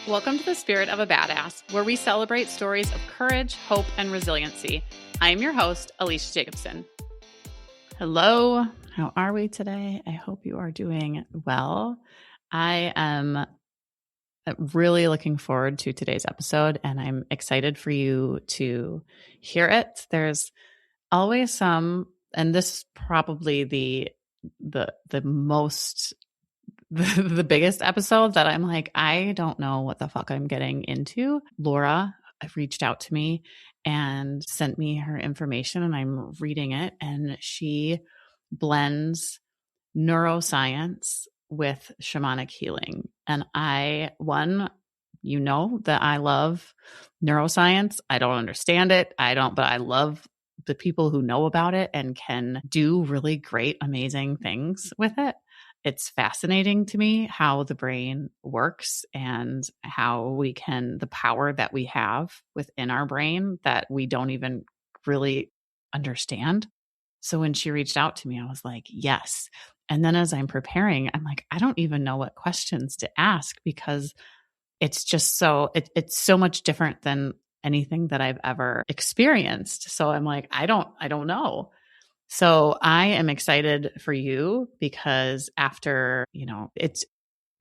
Welcome to the Spirit of a Badass, where we celebrate stories of courage, hope, and resiliency. I am your host, Alecia Jacobson. Hello, how are we today? I hope you are doing well. I am really looking forward to today's episode, and I'm excited for you to hear it. There's always some, and this is probably the most the biggest episode that I'm like, I don't know what the fuck I'm getting into. Laura reached out to me and sent me her information, and I'm reading it, and she blends neuroscience with shamanic healing. And you know that I love neuroscience. I don't understand it. But I love the people who know about it and can do really great, amazing things with it. It's fascinating to me how the brain works and how the power that we have within our brain that we don't even really understand. So when she reached out to me, I was like, yes. And then as I'm preparing, I'm like, I don't even know what questions to ask because it's just it's so much different than anything that I've ever experienced. So I'm like, I don't know. So I am excited for you because after, it's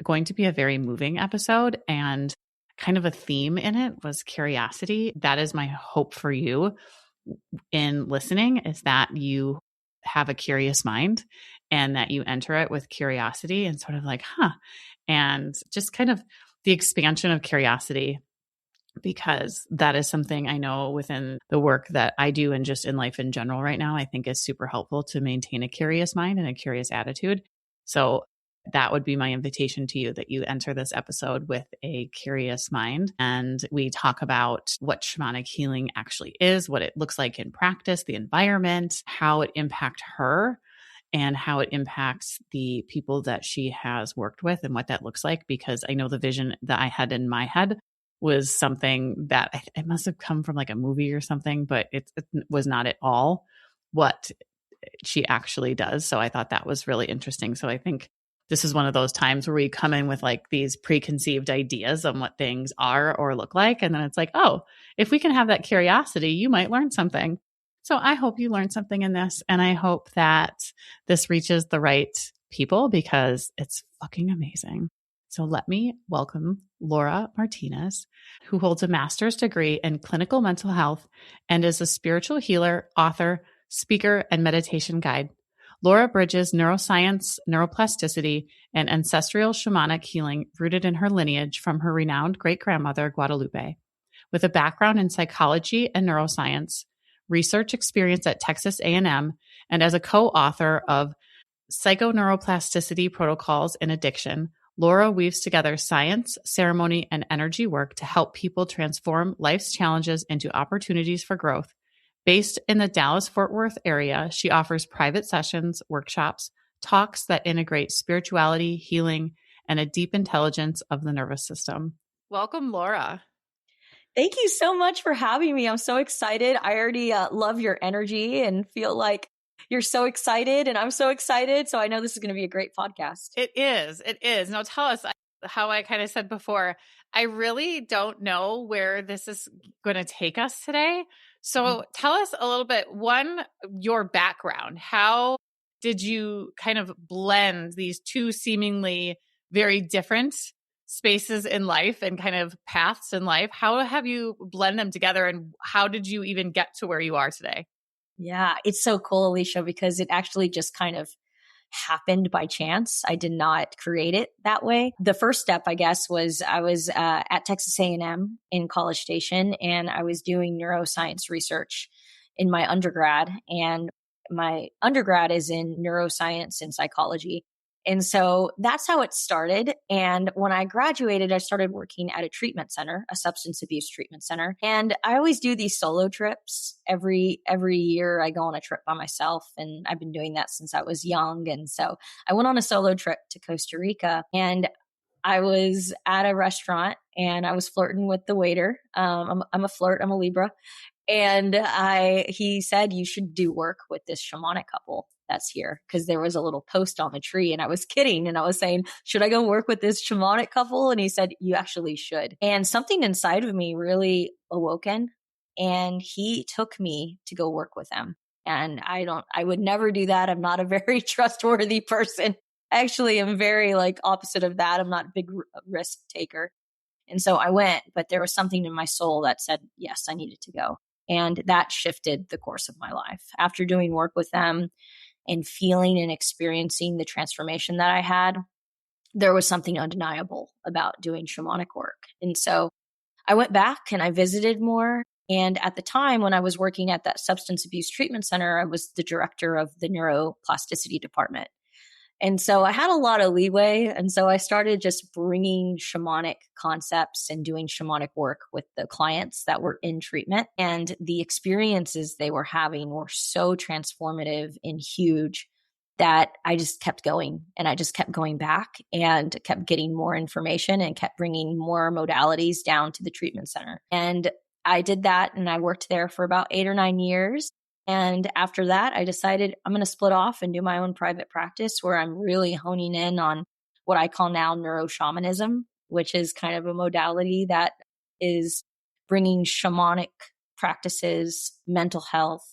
going to be a very moving episode, and kind of a theme in it was curiosity. That is my hope for you in listening, is that you have a curious mind and that you enter it with curiosity and sort of like, and just kind of the expansion of curiosity, because that is something I know within the work that I do and just in life in general right now, I think is super helpful to maintain a curious mind and a curious attitude. So that would be my invitation to you, that you enter this episode with a curious mind. And we talk about what shamanic healing actually is, what it looks like in practice, the environment, how it impacts her, and how it impacts the people that she has worked with and what that looks like. Because I know the vision that I had in my head was something that it must have come from like a movie or something, but it was not at all what she actually does. So I thought that was really interesting. So I think this is one of those times where we come in with like these preconceived ideas on what things are or look like. And then it's like, oh, if we can have that curiosity, you might learn something. So I hope you learned something in this. And I hope that this reaches the right people because it's fucking amazing. So let me welcome Laura Martinez, who holds a master's degree in clinical mental health and is a spiritual healer, author, speaker, and meditation guide. Laura bridges neuroscience, neuroplasticity, and ancestral shamanic healing rooted in her lineage from her renowned great-grandmother, Guadalupe. With a background in psychology and neuroscience, research experience at Texas A&M, and as a co-author of Psychoneuroplasticity Protocols in Addiction, Laura weaves together science, ceremony, and energy work to help people transform life's challenges into opportunities for growth. Based in the Dallas-Fort Worth area, she offers private sessions, workshops, talks that integrate spirituality, healing, and a deep intelligence of the nervous system. Welcome, Laura. Thank you so much for having me. I'm so excited. I already love your energy and feel like you're so excited and I'm so excited. So I know this is going to be a great podcast. It is. It is. Now tell us how I kind of said before, I really don't know where this is going to take us today. So tell us a little bit, your background. How did you kind of blend these two seemingly very different spaces in life and kind of paths in life? How have you blend them together, and how did you even get to where you are today? Yeah, it's so cool, Alecia, because it actually just kind of happened by chance. I did not create it that way. The first step, I guess, was I was at Texas A&M in College Station, and I was doing neuroscience research in my undergrad. And my undergrad is in neuroscience and psychology. And so that's how it started. And when I graduated, I started working at a treatment center, a substance abuse treatment center. And I always do these solo trips. Every year I go on a trip by myself. And I've been doing that since I was young. And so I went on a solo trip to Costa Rica, and I was at a restaurant and I was flirting with the waiter. I'm a flirt. I'm a Libra. And he said, you should do work with this shamanic couple. that's here. Cause there was a little post on the tree and I was kidding. And I was saying, should I go work with this shamanic couple? And he said, you actually should. And something inside of me really awoken, and he took me to go work with them. And I would never do that. I'm not a very trustworthy person. Actually, I'm very like opposite of that. I'm not a big risk taker. And so I went, but there was something in my soul that said, yes, I needed to go. And that shifted the course of my life. After doing work with them and feeling and experiencing the transformation that I had, there was something undeniable about doing shamanic work. And so I went back and I visited more. And at the time when I was working at that substance abuse treatment center, I was the director of the neuroplasticity department. And so I had a lot of leeway. And so I started just bringing shamanic concepts and doing shamanic work with the clients that were in treatment. And the experiences they were having were so transformative and huge that I just kept going, and I just kept going back and kept getting more information and kept bringing more modalities down to the treatment center. And I did that, and I worked there for about 8 or 9 years. And after that, I decided I'm going to split off and do my own private practice where I'm really honing in on what I call now neuroshamanism, which is kind of a modality that is bringing shamanic practices, mental health,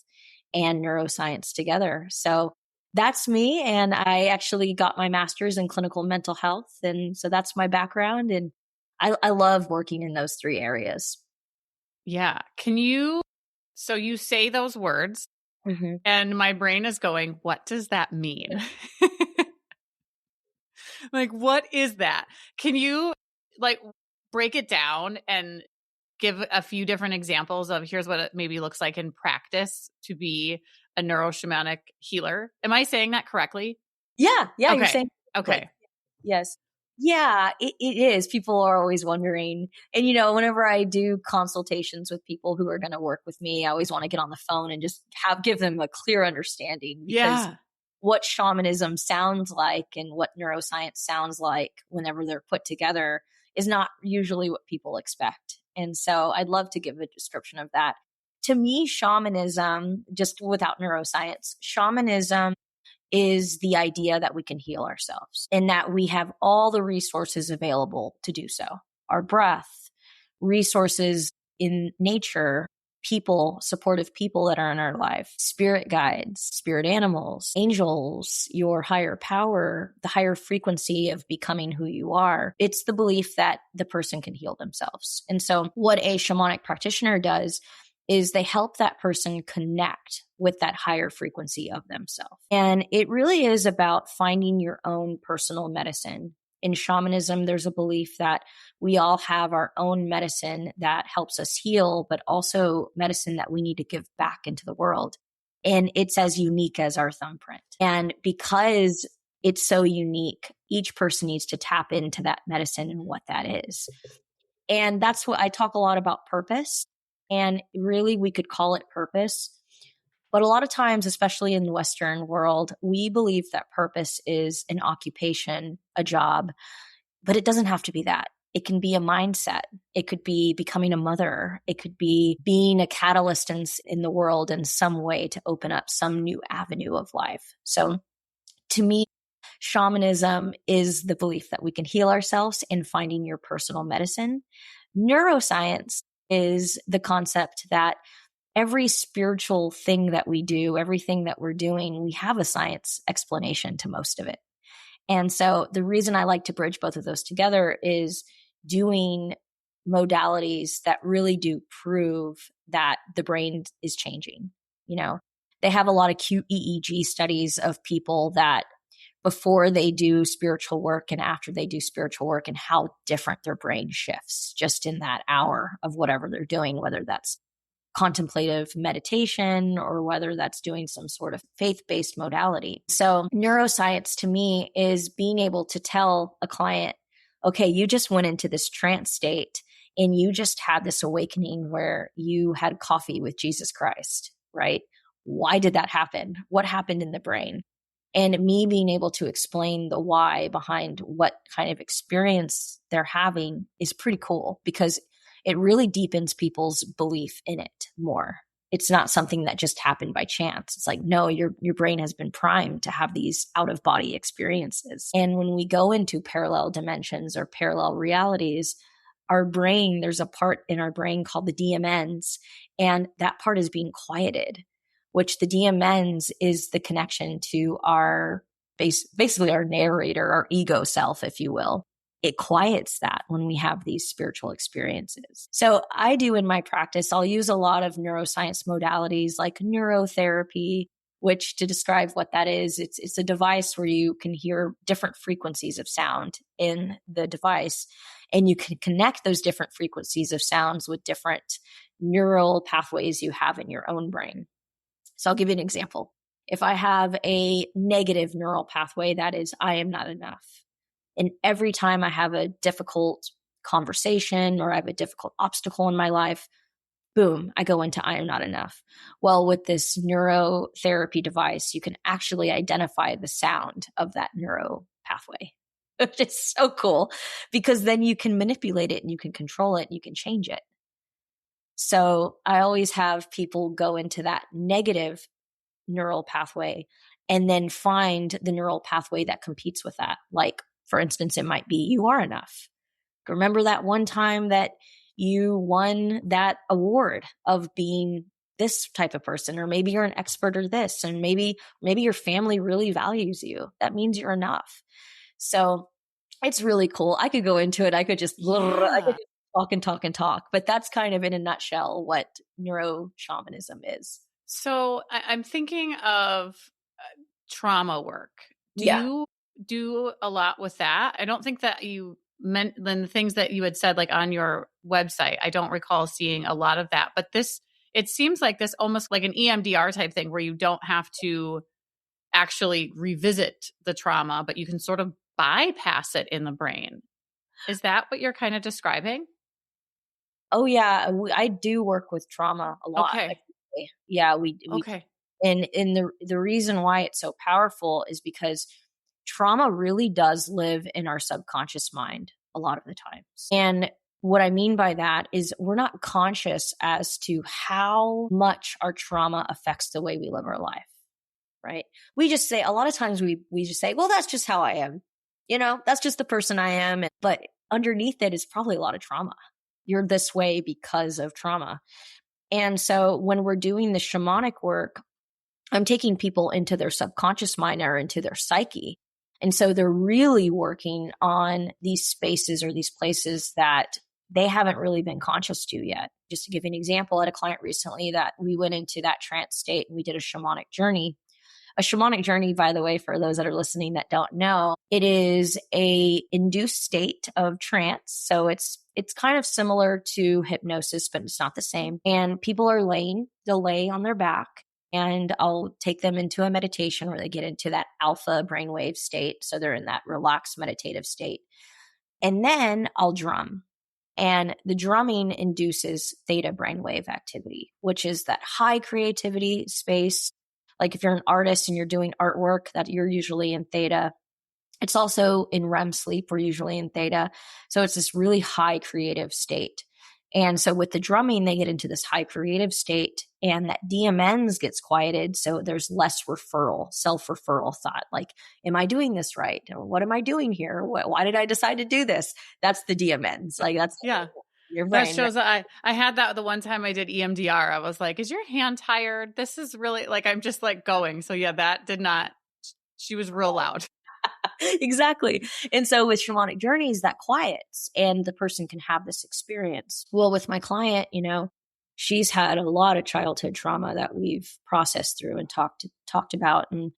and neuroscience together. So that's me. And I actually got my master's in clinical mental health. And so that's my background. And I love working in those 3 areas. Yeah. So you say those words and my brain is going, what does that mean? Like, what is that? Can you like break it down and give a few different examples of here's what it maybe looks like in practice to be a neuroshamanic healer? Am I saying that correctly? Yeah. Yeah. Okay. You're saying. Okay. Yes. Yeah, it is. People are always wondering. And, whenever I do consultations with people who are going to work with me, I always want to get on the phone and just give them a clear understanding, because what shamanism sounds like and what neuroscience sounds like whenever they're put together is not usually what people expect. And so I'd love to give a description of that. To me, shamanism, just without neuroscience, shamanism is the idea that we can heal ourselves and that we have all the resources available to do so. Our breath, resources in nature, people, supportive people that are in our life, spirit guides, spirit animals, angels, your higher power, the higher frequency of becoming who you are. It's the belief that the person can heal themselves. And so what a shamanic practitioner does is they help that person connect with that higher frequency of themselves. And it really is about finding your own personal medicine. In shamanism, there's a belief that we all have our own medicine that helps us heal, but also medicine that we need to give back into the world. And it's as unique as our thumbprint. And because it's so unique, each person needs to tap into that medicine and what that is. And that's what I talk a lot about, purpose. And really, we could call it purpose. But a lot of times, especially in the Western world, we believe that purpose is an occupation, a job, but it doesn't have to be that. It can be a mindset. It could be becoming a mother. It could be being a catalyst in the world in some way to open up some new avenue of life. So to me, shamanism is the belief that we can heal ourselves in finding your personal medicine. Neuroscience is the concept that every spiritual thing that we do, everything that we're doing, we have a science explanation to most of it. And so the reason I like to bridge both of those together is doing modalities that really do prove that the brain is changing. They have a lot of cute EEG studies of people that before they do spiritual work and after they do spiritual work, and how different their brain shifts just in that hour of whatever they're doing, whether that's contemplative meditation or whether that's doing some sort of faith-based modality. So neuroscience to me is being able to tell a client, okay, you just went into this trance state and you just had this awakening where you had coffee with Jesus Christ, right? Why did that happen? What happened in the brain? And me being able to explain the why behind what kind of experience they're having is pretty cool, because it really deepens people's belief in it more. It's not something that just happened by chance. It's like, no, your brain has been primed to have these out of body experiences. And when we go into parallel dimensions or parallel realities, our brain, there's a part in our brain called the DMNs, and that part is being quieted, which the DMNs is the connection to our basically our narrator, our ego self, if you will. It quiets that when we have these spiritual experiences. So I do in my practice, I'll use a lot of neuroscience modalities like neurotherapy, which to describe what that is, it's a device where you can hear different frequencies of sound in the device, and you can connect those different frequencies of sounds with different neural pathways you have in your own brain. So I'll give you an example. If I have a negative neural pathway, that is, I am not enough. And every time I have a difficult conversation or I have a difficult obstacle in my life, boom, I go into I am not enough. Well, with this neurotherapy device, you can actually identify the sound of that neuro pathway. It's so cool because then you can manipulate it and you can control it and you can change it. So I always have people go into that negative neural pathway and then find the neural pathway that competes with that. Like, for instance, it might be you are enough. Remember that one time that you won that award of being this type of person, or maybe you're an expert or this, and maybe your family really values you. That means you're enough. So it's really cool. I could go into it. I could just talk and talk, but that's kind of in a nutshell what neuro shamanism is. So I'm thinking of trauma work. Do you do a lot with that? I don't think that you meant then the things that you had said like on your website. I don't recall seeing a lot of that, but it seems like this almost like an EMDR type thing where you don't have to actually revisit the trauma, but you can sort of bypass it in the brain. Is that what you're kind of describing? Oh yeah, I do work with trauma a lot. Okay. Yeah, we Okay. And the reason why it's so powerful is because trauma really does live in our subconscious mind a lot of the times. And what I mean by that is we're not conscious as to how much our trauma affects the way we live our life, right? We just say, a lot of times we just say, well, that's just how I am. That's just the person I am. But underneath it is probably a lot of trauma. You're this way because of trauma. And so when we're doing the shamanic work, I'm taking people into their subconscious mind or into their psyche. And so they're really working on these spaces or these places that they haven't really been conscious to yet. Just to give you an example, I had a client recently that we went into that trance state and we did a shamanic journey. A shamanic journey, by the way, for those that are listening that don't know, it is a induced state of trance. So it's kind of similar to hypnosis, but it's not the same. And people are they'll lay on their back, and I'll take them into a meditation where they get into that alpha brainwave state. So they're in that relaxed meditative state. And then I'll drum. And the drumming induces theta brainwave activity, which is that high creativity space. Like if you're an artist and you're doing artwork, that you're usually in theta. It's also in REM sleep, we're usually in theta. So it's this really high creative state. And so with the drumming, they get into this high creative state, and that DMNs gets quieted. So there's less self-referral thought. Like, am I doing this right? Or what am I doing here? Why did I decide to do this? That's the DMNs. Like that's your brain. That shows I had that the one time I did EMDR. I was like, is your hand tired? This is really like, I'm just like going. So yeah, that did not, she was real loud. Exactly. And so with shamanic journeys, that quiets and the person can have this experience. Well, with my client, she's had a lot of childhood trauma that we've processed through and talked about. And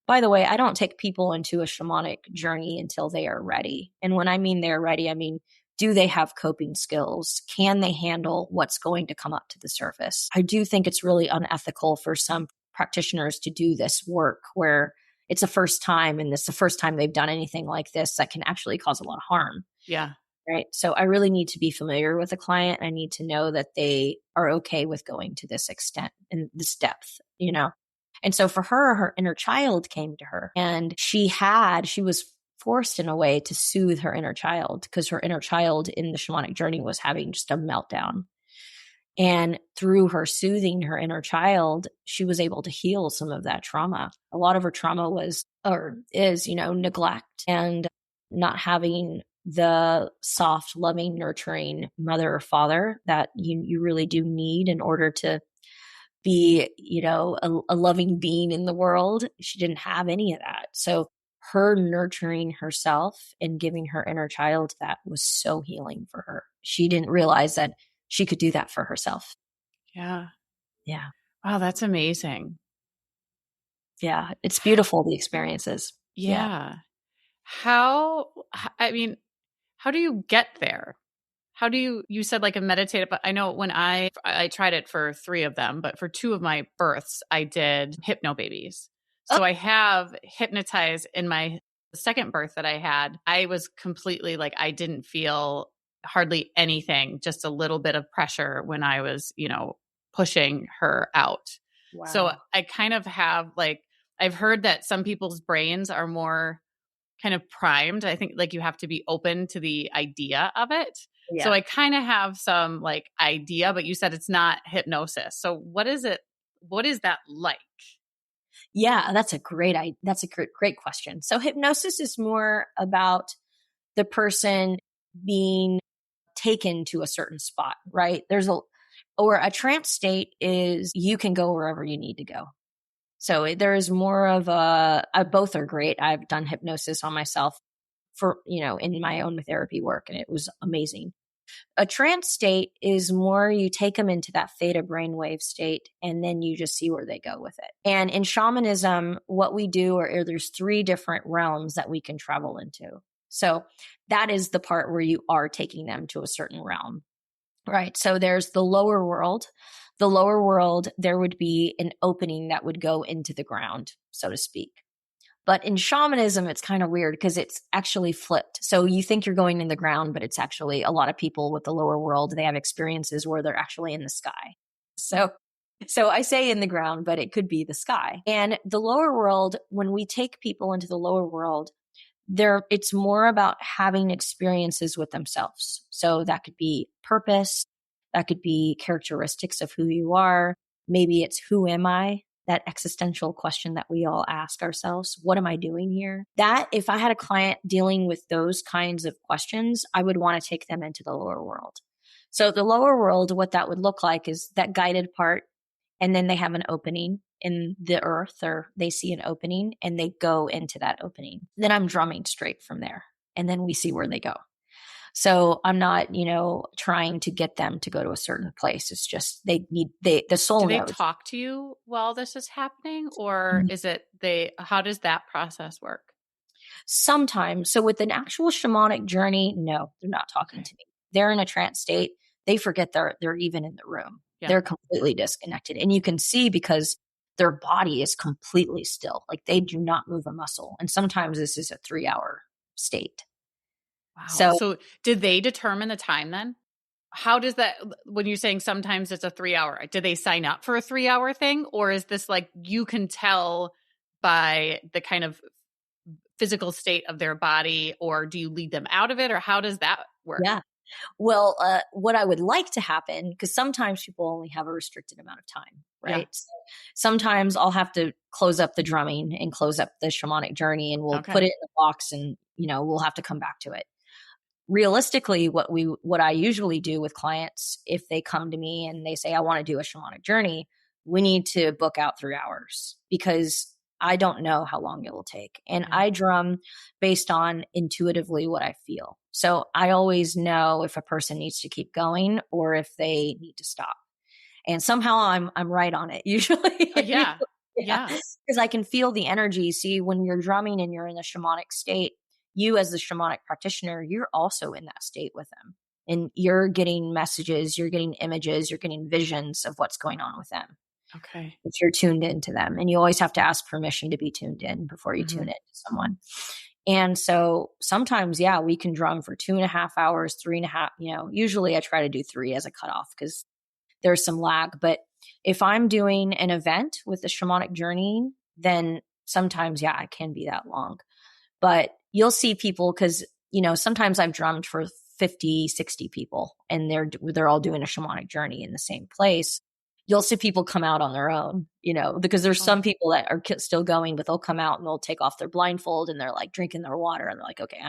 by the way, I don't take people into a shamanic journey until they are ready. And when I mean they're ready, I mean, do they have coping skills? Can they handle what's going to come up to the surface? I do think it's really unethical for some practitioners to do this work where it's the first time and it's the first time they've done anything like this that can actually cause a lot of harm. Yeah. Right. So I really need to be familiar with the client. I need to know that they are okay with going to this extent and this depth, And so for her inner child came to her, and she was forced in a way to soothe her inner child because her inner child in the shamanic journey was having just a meltdown. And through her soothing her inner child, she was able to heal some of that trauma. A lot of her trauma was, or is, neglect and not having the soft, loving, nurturing mother or father that you really do need in order to be, a loving being in the world. She didn't have any of that. So her nurturing herself and giving her inner child that was so healing for her. She didn't realize that she could do that for herself. Yeah. Yeah. Wow, that's amazing. Yeah. It's beautiful, the experiences. Yeah. Yeah. I mean, how do you get there? How do you said like a meditative, but I know when I tried it for 3 of them, but for 2 of my births, I did hypno babies. Oh, So I have hypnotized in my second birth that I had. I was completely like, I didn't feel hardly anything, just a little bit of pressure when I was, pushing her out. So wow. I kind of have like, I've heard that some people's brains are more kind of primed. I think like you have to be open to the idea of it. So Yeah. I kind of have some like idea, but you said it's not hypnosis. So what is it? What is that like? Yeah. That's a great question. So hypnosis is more about the person being taken to a certain spot, right? Or a trance state is you can go wherever you need to go. So there is more of both are great. I've done hypnosis on myself for, in my own therapy work, and it was amazing. A trance state is more you take them into that theta brainwave state and then you just see where they go with it. And in shamanism, what we do there's 3 different realms that we can travel into. So that is the part where you are taking them to a certain realm, right? So there's the lower world. The lower world, there would be an opening that would go into the ground, so to speak. But in shamanism, it's kind of weird because it's actually flipped. So you think you're going in the ground, but it's actually a lot of people with the lower world, they have experiences where they're actually in the sky. So I say in the ground, but it could be the sky. And the lower world, when we take people into the lower world, it's more about having experiences with themselves. So that could be purpose, that could be characteristics of who you are. Maybe it's who am I? That existential question that we all ask ourselves. What am I doing here? That if I had a client dealing with those kinds of questions, I would want to take them into the lower world. So the lower world, what that would look like is that guided part. And then they have an opening in the earth, or they see an opening and they go into that opening. Then I'm drumming straight from there. And then we see where they go. So I'm not, trying to get them to go to a certain place. It's just the soul Do they knows. talk to you while this is happening, or is it how does that process work? Sometimes. So with an actual shamanic journey, no, they're not talking to me. They're in a trance state. They forget they're even in the room. Yeah. They're completely disconnected. And you can see because their body is completely still. Like they do not move a muscle. And sometimes this is a 3-hour state. Wow. So did they determine the time then? How does that, when you're saying sometimes it's a 3-hour, did they sign up for a 3-hour thing? Or is this like you can tell by the kind of physical state of their body, or do you lead them out of it, or how does that work? Yeah. Well, what I would like to happen, because sometimes people only have a restricted amount of time, right? Yeah. So sometimes I'll have to close up the drumming and close up the shamanic journey, and we'll put it in a box, and we'll have to come back to it. Realistically, what I usually do with clients, if they come to me and they say, I want to do a shamanic journey, we need to book out 3 hours because I don't know how long it will take. And I drum based on intuitively what I feel. So I always know if a person needs to keep going or if they need to stop. And somehow I'm right on it usually. Yeah. Because I can feel the energy. See, when you're drumming and you're in a shamanic state, you as the shamanic practitioner, you're also in that state with them. And you're getting messages, you're getting images, you're getting visions of what's going on with them. Okay. If you're tuned into them. And you always have to ask permission to be tuned in before you tune in to someone. And so sometimes, we can drum for 2.5 hours, 3.5, usually I try to do 3 as a cutoff because there's some lag. But if I'm doing an event with the shamanic journey, then sometimes, it can be that long. But you'll see people because, sometimes I've drummed for 50, 60 people, and they're all doing a shamanic journey in the same place. You'll see people come out on their own, because there's some people that are still going, but they'll come out and they'll take off their blindfold and they're like drinking their water and they're like, okay,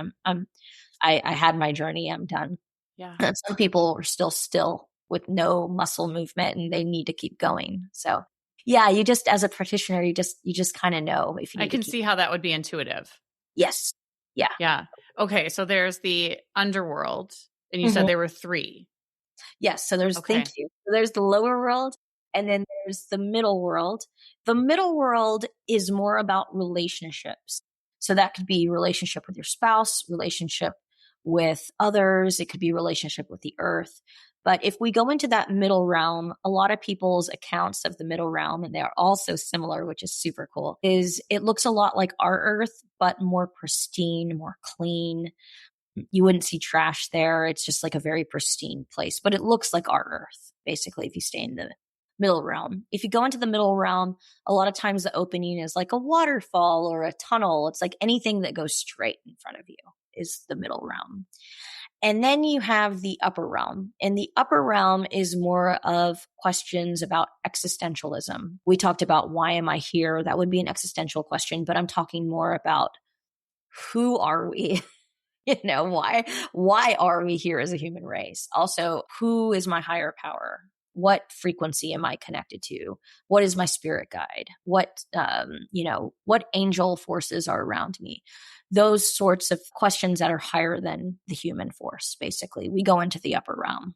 I had my journey. I'm done. Yeah. And some people are still with no muscle movement and they need to keep going. So yeah, you just, as a practitioner, you just kind of know if you need I can to keep. see how that would be intuitive. Yes. Yeah. Yeah. Okay. So there's the underworld, and you Mhm. said there were 3. Yes. So Okay. thank you. So there's the lower world, and then there's the middle world. The middle world is more about relationships. So that could be relationship with your spouse, relationship with others. It could be relationship with the earth. But if we go into that middle realm, a lot of people's accounts of the middle realm, and they're all so similar, which is super cool, is it looks a lot like our earth, but more pristine, more clean. You wouldn't see trash there. It's just like a very pristine place, but it looks like our earth, basically, if you stay in the middle realm. If you go into the middle realm, a lot of times the opening is like a waterfall or a tunnel. It's like anything that goes straight in front of you is the middle realm. And then you have the upper realm. And the upper realm is more of questions about existentialism. We talked about why am I here? That would be an existential question, but I'm talking more about who are we? Why are we here as a human race? Also, who is my higher power? What frequency am I connected to? What is my spirit guide? What angel forces are around me? Those sorts of questions that are higher than the human force, basically. We go into the upper realm.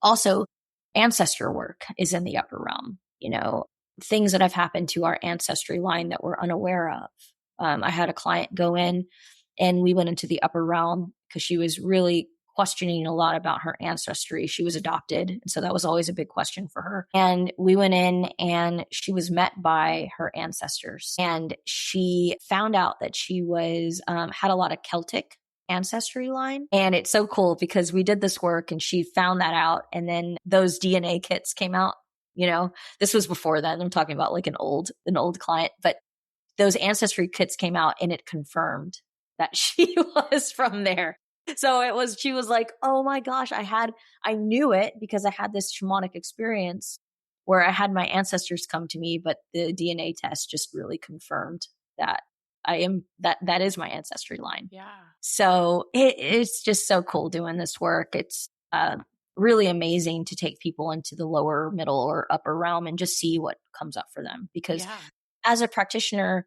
Also, ancestor work is in the upper realm, things that have happened to our ancestry line that we're unaware of. I had a client go in and we went into the upper realm because she was really questioning a lot about her ancestry. She was adopted. And so that was always a big question for her. And we went in and she was met by her ancestors. And she found out that she had a lot of Celtic ancestry line. And it's so cool because we did this work and she found that out. And then those DNA kits came out. This was before that. I'm talking about like an old client, but those ancestry kits came out and it confirmed that she was from there. So she was like, oh my gosh, I knew it because I had this shamanic experience where I had my ancestors come to me, but the DNA test just really confirmed that that is my ancestry line. Yeah. So it's just so cool doing this work. It's really amazing to take people into the lower, middle, or upper realm and just see what comes up for them. Because as a practitioner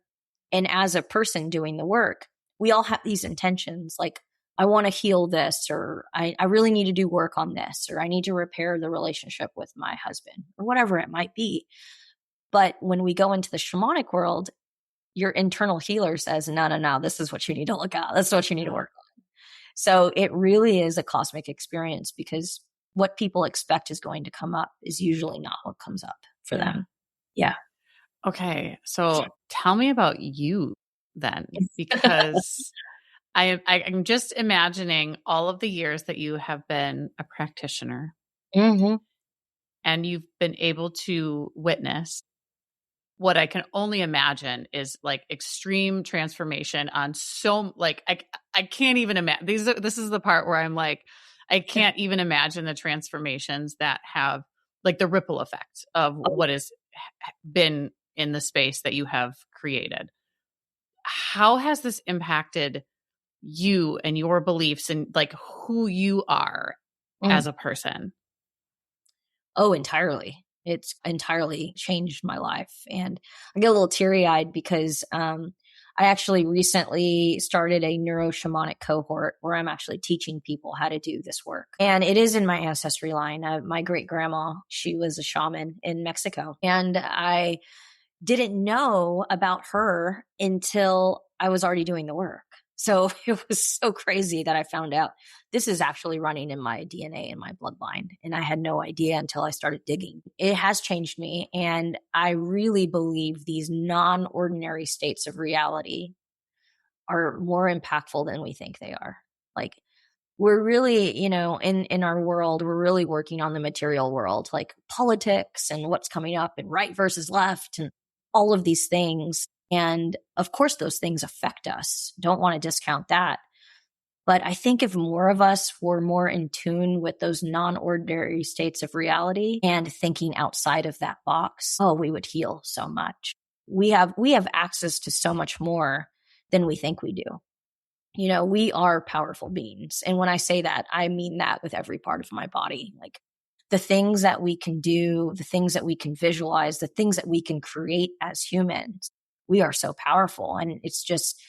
and as a person doing the work, we all have these intentions like, I want to heal this, or I really need to do work on this, or I need to repair the relationship with my husband, or whatever it might be. But when we go into the shamanic world, your internal healer says, no, this is what you need to look at. That's what you need to work on. So it really is a cosmic experience because what people expect is going to come up is usually not what comes up for them. Yeah. Okay. So tell me about you then, because I'm just imagining all of the years that you have been a practitioner and you've been able to witness what I can only imagine is like extreme transformation on I can't even imagine. This is the part where I'm like, I can't even imagine the transformations that have like the ripple effect of what has been in the space that you have created. How has this impacted you and your beliefs and like who you are as a person? Oh, entirely. It's entirely changed my life. And I get a little teary eyed because I actually recently started a neuroshamanic cohort where I'm actually teaching people how to do this work. And it is in my ancestry line. My great grandma, she was a shaman in Mexico. And I didn't know about her until I was already doing the work. So it was so crazy that I found out this is actually running in my DNA and my bloodline. And I had no idea until I started digging. It has changed me. And I really believe these non-ordinary states of reality are more impactful than we think they are. Like we're really, in our world, we're really working on the material world, like politics and what's coming up and right versus left and all of these things. And of course, those things affect us. Don't want to discount that. But I think if more of us were more in tune with those non-ordinary states of reality and thinking outside of that box, oh, we would heal so much. We have access to so much more than we think we do. You know, we are powerful beings. And when I say that, I mean that with every part of my body. Like the things that we can do, the things that we can visualize, the things that we can create as humans, we are so powerful. And it's just,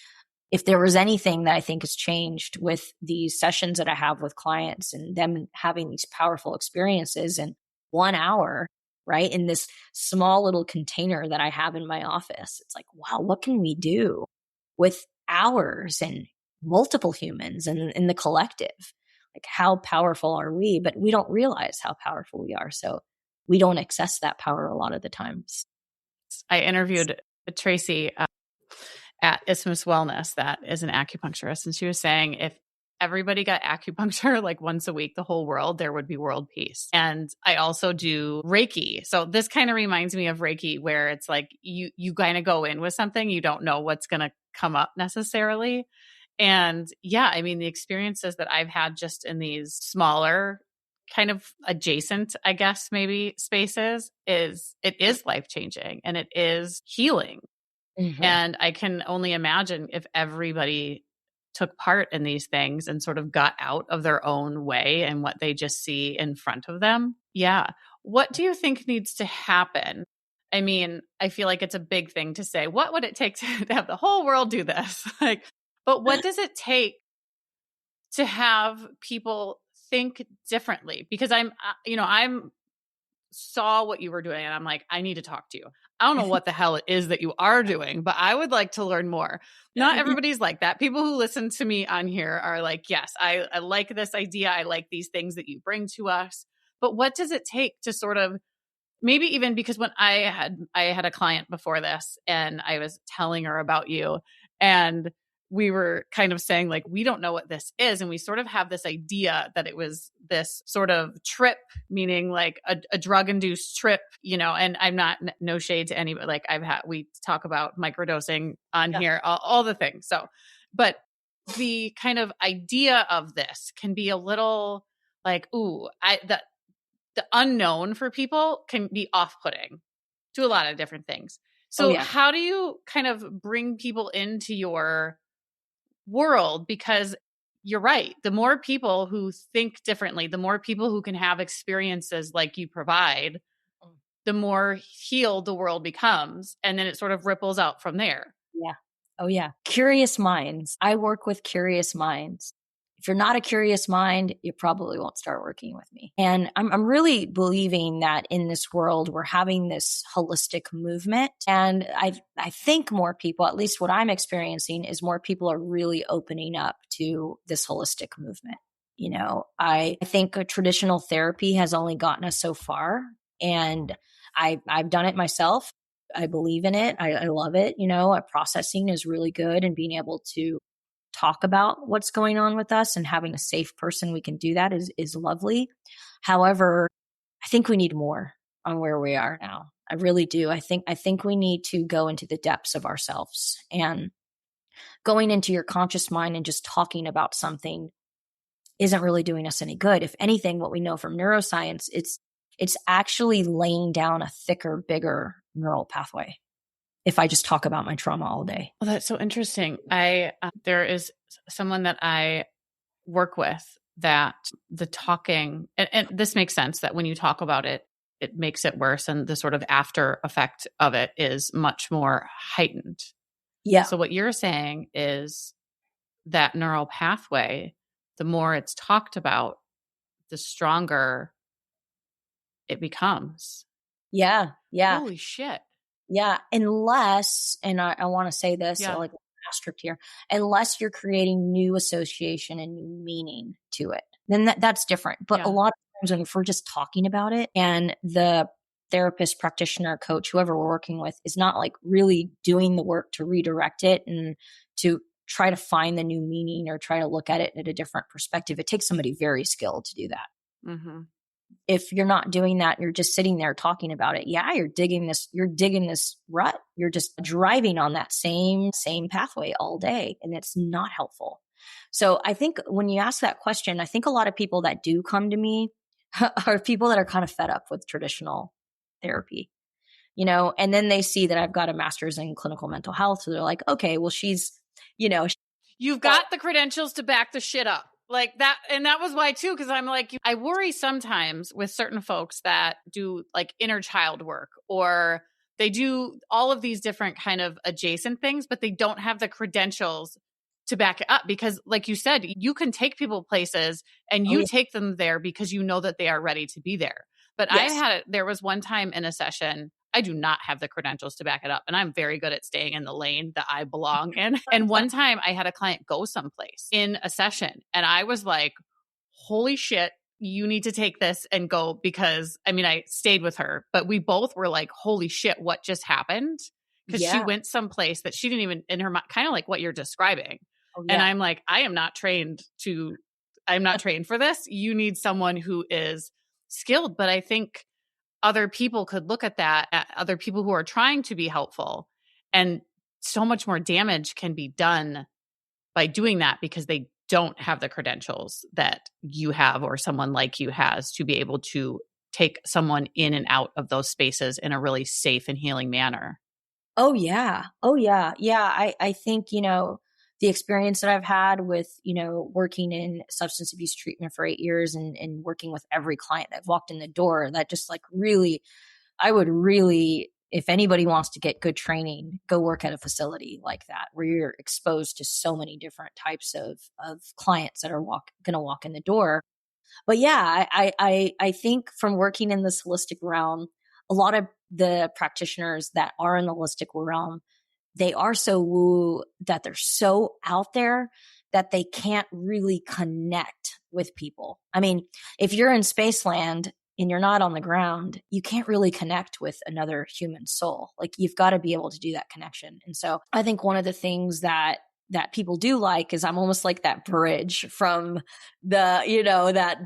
if there was anything that I think has changed with these sessions that I have with clients and them having these powerful experiences in 1 hour, right? In this small little container that I have in my office, it's like, wow, what can we do with hours and multiple humans and in the collective? Like, how powerful are we? But we don't realize how powerful we are. So we don't access that power a lot of the times. I interviewed Tracy at Isthmus Wellness, that is an acupuncturist, and she was saying if everybody got acupuncture like once a week, the whole world, there would be world peace. And I also do Reiki. So this kind of reminds me of Reiki, where it's like you kind of go in with something, you don't know what's going to come up necessarily. And yeah, I mean, the experiences that I've had just in these smaller kind of adjacent, I guess, maybe spaces it is life-changing and it is healing. Mm-hmm. And I can only imagine if everybody took part in these things and sort of got out of their own way and what they just see in front of them. Yeah. What do you think needs to happen? I mean, I feel like it's a big thing to say, what would it take to have the whole world do this? But what does it take to have people think differently? Because I'm saw what you were doing and I'm like, I need to talk to you. I don't know what the hell it is that you are doing, but I would like to learn more. Not everybody's like that. People who listen to me on here are like, yes, I like this idea. I like these things that you bring to us. But what does it take to sort of, maybe even because when I had a client before this and I was telling her about you and we were kind of saying like, we don't know what this is. And we sort of have this idea that it was this sort of trip, meaning like a drug induced trip, and I'm not, no shade to anybody. Like we talk about microdosing on here, all the things. So, but the kind of idea of this can be a little like, ooh, the unknown for people can be off-putting to a lot of different things. So how do you kind of bring people into your world? Because you're right. The more people who think differently, the more people who can have experiences like you provide, the more healed the world becomes. And then it sort of ripples out from there. Yeah. Oh, yeah. Curious minds. I work with curious minds. If you're not a curious mind, you probably won't start working with me. And I'm really believing that in this world, we're having this holistic movement. And I think more people, at least what I'm experiencing, is more people are really opening up to this holistic movement. I think a traditional therapy has only gotten us so far. And I've done it myself. I believe in it. I love it. Processing is really good, and being able to talk about what's going on with us and having a safe person we can do that is lovely. However, I think we need more on where we are now. I really do. I think we need to go into the depths of ourselves, and going into your conscious mind and just talking about something isn't really doing us any good. If anything, what we know from neuroscience, it's actually laying down a thicker, bigger neural pathway if I just talk about my trauma all day. Well, that's so interesting. There is someone that I work with that the talking, and this makes sense that when you talk about it, it makes it worse. And the sort of after effect of it is much more heightened. Yeah. So what you're saying is that neural pathway, the more it's talked about, the stronger it becomes. Yeah. Yeah. Holy shit. Yeah. Unless, and I want to say this, like asterisk here, unless you're creating new association and new meaning to it, then that's different. But a lot of times if we're just talking about it and the therapist, practitioner, coach, whoever we're working with is not like really doing the work to redirect it and to try to find the new meaning or try to look at it at a different perspective, it takes somebody very skilled to do that. Mm-hmm. If you're not doing that, you're just sitting there talking about it. Yeah, you're digging this rut. You're just driving on that same pathway all day, and it's not helpful. So I think when you ask that question, I think a lot of people that do come to me are people that are kind of fed up with traditional therapy, and then they see that I've got a master's in clinical mental health. So they're like, okay, well, You've got the credentials to back the shit up. Like that. And that was why too, because I'm like, I worry sometimes with certain folks that do like inner child work, or they do all of these different kind of adjacent things, but they don't have the credentials to back it up. Because like you said, you can take people places and you take them there because you know that they are ready to be there. But Yes. there was one time in a session, I do not have the credentials to back it up. And I'm very good at staying in the lane that I belong in. And one time I had a client go someplace in a session and I was like, holy shit, you need to take this and go, because I stayed with her, but we both were like, holy shit, what just happened? Because she went someplace that she didn't even in her mind, kind of like what you're describing. Oh, And yeah. I'm like, I'm not trained for this. You need someone who is skilled. But I think other people could look at that, at other people who are trying to be helpful, and so much more damage can be done by doing that because they don't have the credentials that you have or someone like you has to be able to take someone in and out of those spaces in a really safe and healing manner. Oh yeah. Oh yeah. Yeah. I think, the experience that I've had with, working in substance abuse treatment for 8 years and working with every client that walked in the door, that just like really, I would really, if anybody wants to get good training, go work at a facility like that where you're exposed to so many different types of clients that are going to walk in the door. But yeah, I think from working in this holistic realm, a lot of the practitioners that are in the holistic realm, they are so woo that they're so out there that they can't really connect with people. I mean, if you're in Spaceland and you're not on the ground, you can't really connect with another human soul. Like you've got to be able to do that connection. And so I think one of the things that people do like is I'm almost like that bridge from the,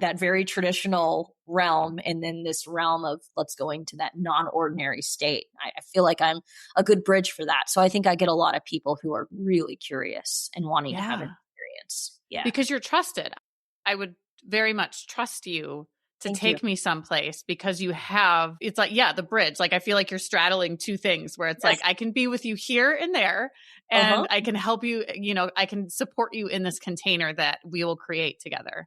that very traditional realm and then this realm of let's go into that non-ordinary state. I feel like I'm a good bridge for that. So I think I get a lot of people who are really curious and wanting to have an experience. Yeah. Because you're trusted. I would very much trust you to Thank you. take me someplace because it's like, the bridge. Like, I feel like you're straddling two things where it's like, I can be with you here and there, and I can help you, I can support you in this container that we will create together.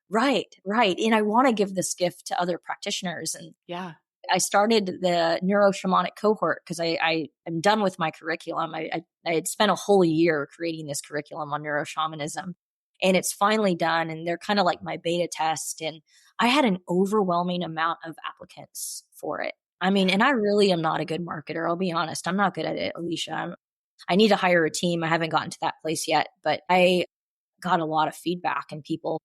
Right. Right. And I want to give this gift to other practitioners. And Yeah. I started the Neuroshamanic cohort because I am done with my curriculum. I had spent a whole year creating this curriculum on neuroshamanism, and it's finally done. And they're kind of like my beta test. And I had an overwhelming amount of applicants for it. I mean, and I really am not a good marketer. I'll be honest. I'm not good at it, Alecia. I need to hire a team. I haven't gotten to that place yet, but I got a lot of feedback and people.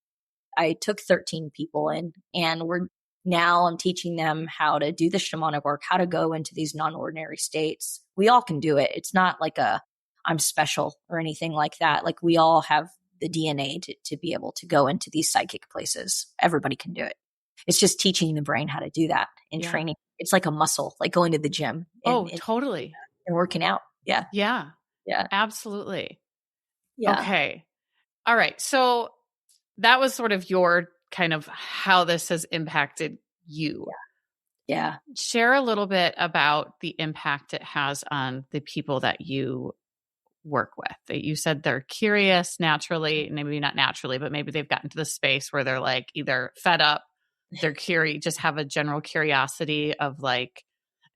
I took 13 people in, and I'm teaching them how to do the shamanic work, how to go into these non-ordinary states. We all can do it. It's not like I'm special or anything like that. Like we all have the DNA to be able to go into these psychic places. Everybody can do it. It's just teaching the brain how to do that in training. It's like a muscle, like going to the gym. Totally. And working out. Yeah. Yeah. Yeah. Absolutely. Yeah. Okay. All right. So that was sort of your kind of how this has impacted you. Yeah. Share a little bit about the impact it has on the people that you work with. You said they're curious naturally, maybe not naturally, but maybe they've gotten to the space where they're like either fed up, they're curious, just have a general curiosity of like,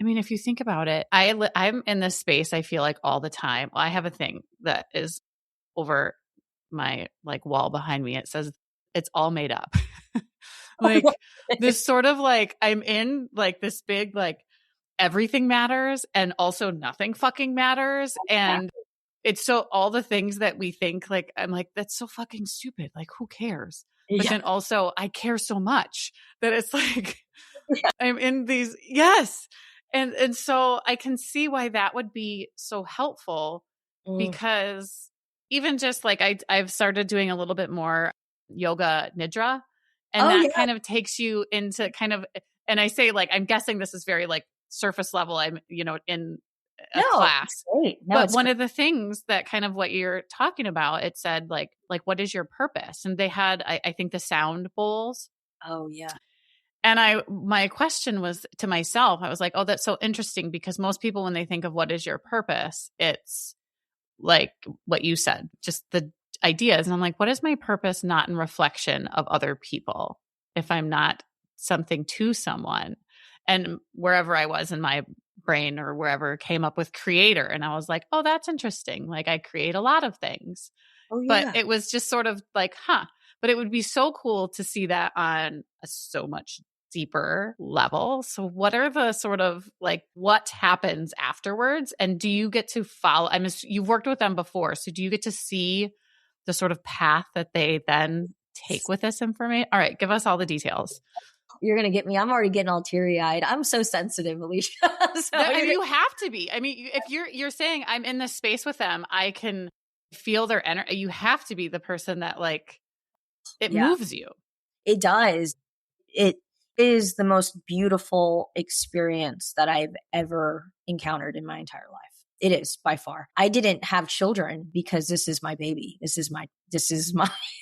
if you think about it, I'm in this space, I feel like all the time. I have a thing that is over my like wall behind me. It says it's all made up. Like this sort of like, I'm in like this big, like everything matters and also nothing fucking matters. And it's so all the things that we think, like, I'm like, that's so fucking stupid. Like, who cares? But then also I care so much that it's like, I'm in these. Yes. And so I can see why that would be so helpful because even just like I've started doing a little bit more yoga nidra, and that kind of takes you into kind of, and I say like, I'm guessing this is very like surface level. I'm, in a No, it's class. great. No, But it's one great. of the things that kind of what you're talking about, it said like, what is your purpose? And they had, I think the sound bowls. Oh yeah. And my question was to myself, I was like, oh, that's so interesting because most people, when they think of what is your purpose, it's like what you said, just the ideas. And I'm like, what is my purpose? Not in reflection of other people. If I'm not something to someone, and wherever I was in my brain or wherever came up with creator. And I was like, oh, that's interesting. Like I create a lot of things, Oh but yeah. it was just sort of like, huh, but it would be so cool to see that on a so much deeper level. So what are the sort of like what happens afterwards? And do you get to follow? I mean, you've worked with them before. So do you get to see the sort of path that they then take with this information? All right, give us all the details. You're gonna get me. I'm already getting all teary eyed. I'm so sensitive, Alicia. I mean, you have to be. I mean, if you're saying I'm in this space with them, I can feel their energy. You have to be the person that like it Yeah, moves you. it does. It is the most beautiful experience that I've ever encountered in my entire life. It is by far. I didn't have children because this is my baby. This is my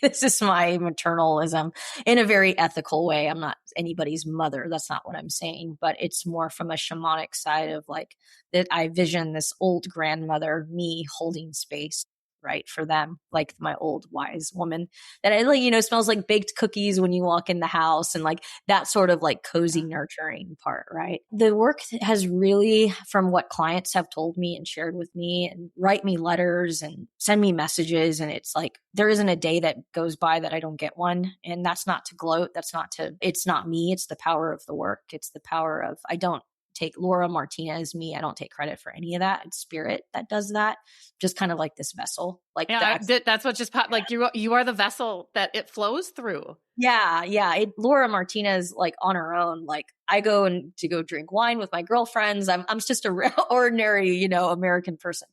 maternalism in a very ethical way. I'm not anybody's mother. That's not what I'm saying, but it's more from a shamanic side of like that I vision this old grandmother, me holding space, right, for them, like my old wise woman that I like, smells like baked cookies when you walk in the house and like that sort of like cozy nurturing part, right? The work has really, from what clients have told me and shared with me and write me letters and send me messages. And it's like, there isn't a day that goes by that I don't get one. And that's not to gloat. It's not me. It's the power of the work. It's the power of, I don't take Laura Martinez, me. I don't take credit for any of that. It's spirit that does that. Just kind of like this vessel, like Yeah, that's what just popped. Like you are the vessel that it flows through. yeah. Laura Martinez, like on her own, like I go and to go drink wine with my girlfriends. I'm just a real ordinary, American person,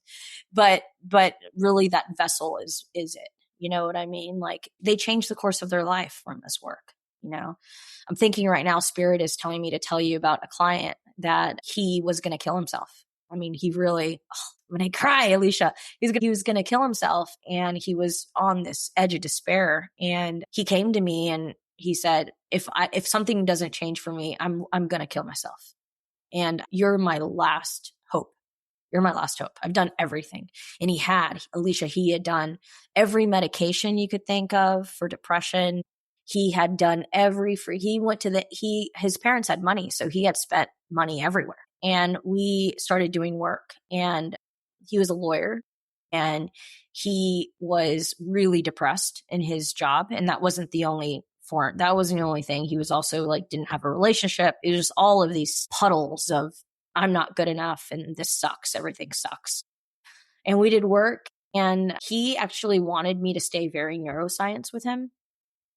but really that vessel is it. You know what I mean? Like they change the course of their life from this work. I'm thinking right now, Spirit is telling me to tell you about a client that he was going to kill himself. I mean, he really, when I cry, Alicia, he was going to kill himself and he was on this edge of despair. And he came to me and he said, if something doesn't change for me, I'm going to kill myself. And you're my last hope. You're my last hope. I've done everything. And he had done every medication you could think of for depression. He had done his parents had money. So he had spent money everywhere. And we started doing work and he was a lawyer and he was really depressed in his job. And that wasn't the only thing. He was also like, didn't have a relationship. It was just all of these puddles of I'm not good enough and this sucks. Everything sucks. And we did work and he actually wanted me to stay very neuroscience with him.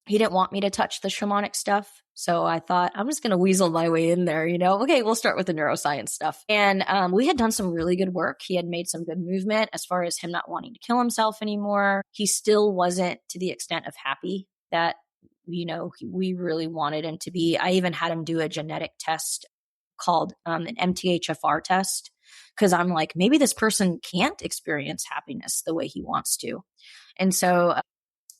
He didn't want me to touch the shamanic stuff. So I thought, I'm just going to weasel my way in there, Okay, we'll start with the neuroscience stuff. And we had done some really good work. He had made some good movement as far as him not wanting to kill himself anymore. He still wasn't to the extent of happy that, we really wanted him to be. I even had him do a genetic test called an MTHFR test because I'm like, maybe this person can't experience happiness the way he wants to. And so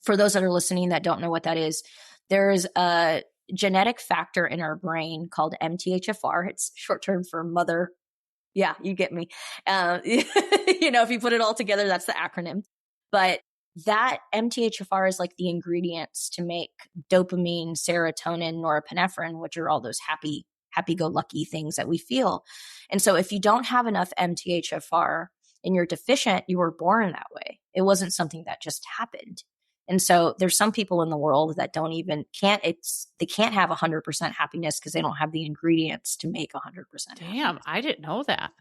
for those that are listening that don't know what that is, there's a genetic factor in our brain called MTHFR. It's short term for mother. Yeah, you get me. If you put it all together, that's the acronym. But that MTHFR is like the ingredients to make dopamine, serotonin, norepinephrine, which are all those happy-go-lucky things that we feel. And so if you don't have enough MTHFR and you're deficient, you were born that way. It wasn't something that just happened. And so there's some people in the world that they can't have 100% happiness because they don't have the ingredients to make 100% Damn, happiness. I didn't know that.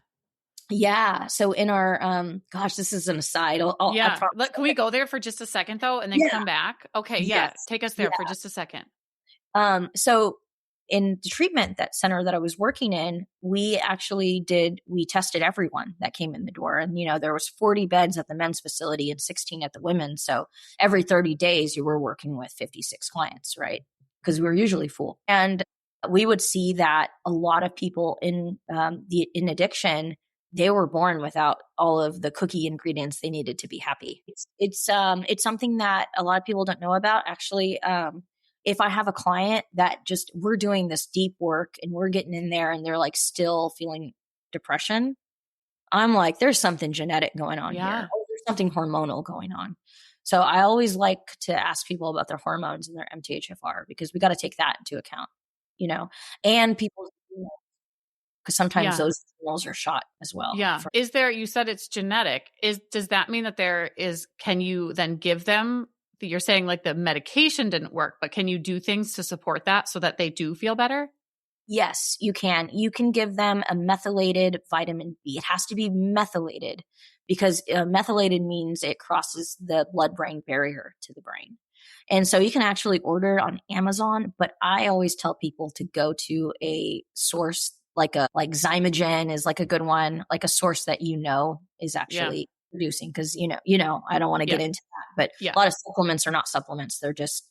Yeah. So in our, this is an aside. Can we go there for just a second though, and then come back? Okay. Yeah. Yes. Take us there for just a second. So in the treatment center that I was working in, we tested everyone that came in the door. And, there was 40 beds at the men's facility and 16 at the women's. So every 30 days you were working with 56 clients, right? Because we were usually full. And we would see that a lot of people in addiction they were born without all of the cookie ingredients they needed to be happy. It's something that a lot of people don't know about. Actually, if I have a client that just, we're doing this deep work and we're getting in there and they're like still feeling depression, I'm like, there's something genetic going on Yeah. here. Oh, there's something hormonal going on. So I always like to ask people about their hormones and their MTHFR, because we got to take that into account, and people, because sometimes Yeah. those signals are shot as well. Yeah. You said it's genetic. Does that mean that can you then give them, you're saying like the medication didn't work, but can you do things to support that so that they do feel better? Yes, you can. You can give them a methylated vitamin B. It has to be methylated, because methylated means it crosses the blood-brain barrier to the brain. And so you can actually order it on Amazon, but I always tell people to go to a source like Zymogen is like a good one, like a source that is actually producing, because I don't want to get into that, but a lot of supplements are not supplements. They're just,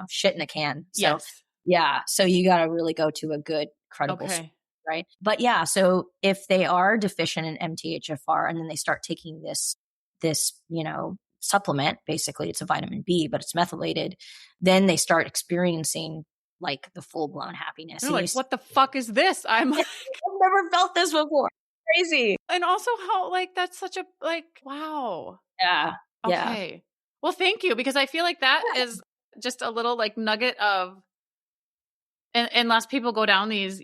shit in a can. So Yes. yeah. So you got to really go to a good, credible source, right? But yeah, so if they are deficient in MTHFR and then they start taking this, supplement, basically it's a vitamin B, but it's methylated, then they start experiencing like the full blown happiness. They're like, what the fuck is this? I've never felt this before. Crazy. And also how that's such a wow. Yeah. Okay. Yeah. Well, thank you, because I feel like that is just a little nugget of, unless people go down these,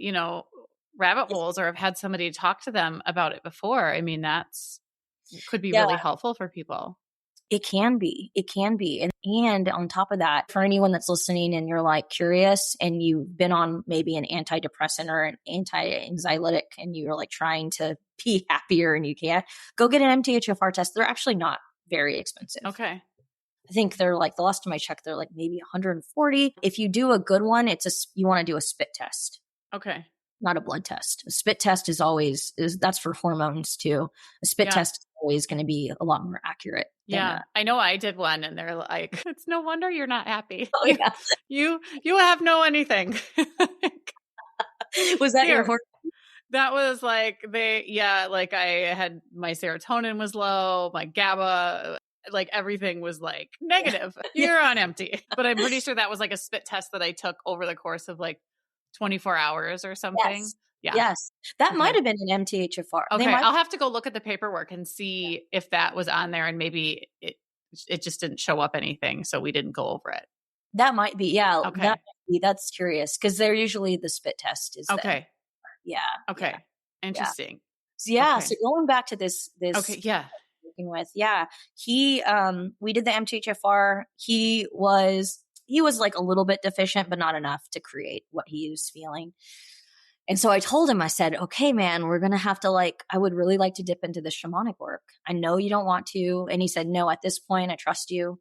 rabbit holes or have had somebody talk to them about it before. I mean, could be really helpful for people. It can be. And on top of that, for anyone that's listening and you're curious and you've been on maybe an antidepressant or an anti-anxiolytic and you're trying to be happier and you can't, go get an MTHFR test. They're actually not very expensive. Okay. I think they're the last time I checked, they're maybe 140. If you do a good one, you want to do a spit test. Okay. Not a blood test. A spit test that's for hormones too. A spit test is always going to be a lot more accurate. I know I did one and they're like, it's no wonder you're not happy. Oh yeah. You have no anything. Was that your hormone? That was I had, my serotonin was low, my GABA, everything was negative. You're on empty. But I'm pretty sure that was a spit test that I took over the course of 24 hours or something. Yes. Yeah. Yes. That might have been an MTHFR. Okay. I'll have to go look at the paperwork and see if that was on there, and maybe it just didn't show up anything. So we didn't go over it. That might be. Yeah. Okay. That's curious, because they're usually the spit test is. Okay. Yeah. Okay. Yeah. Interesting. Yeah. So going back to this. Okay. Yeah. Working with. Yeah. We did the MTHFR. He was a little bit deficient, but not enough to create what he was feeling. And so I told him, I said, okay, man, we're going to have to I would really like to dip into the shamanic work. I know you don't want to. And he said, no, at this point, I trust you.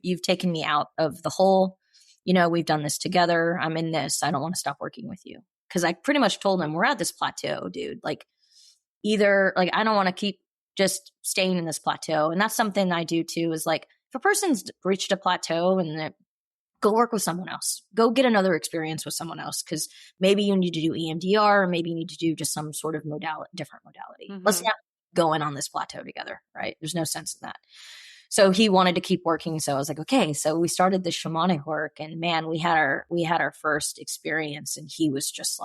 You've taken me out of the hole. We've done this together. I'm in this. I don't want to stop working with you. Cause I pretty much told him, we're at this plateau, dude. Either I don't want to keep just staying in this plateau. And that's something I do too, is if a person's reached a plateau and go work with someone else, go get another experience with someone else. Cause maybe you need to do EMDR, or maybe you need to do just some sort of different modality. Mm-hmm. Let's not go in on this plateau together. Right. There's no sense in that. So he wanted to keep working. So I was like, okay. So we started the shamanic work, and man, we had our first experience, and he was just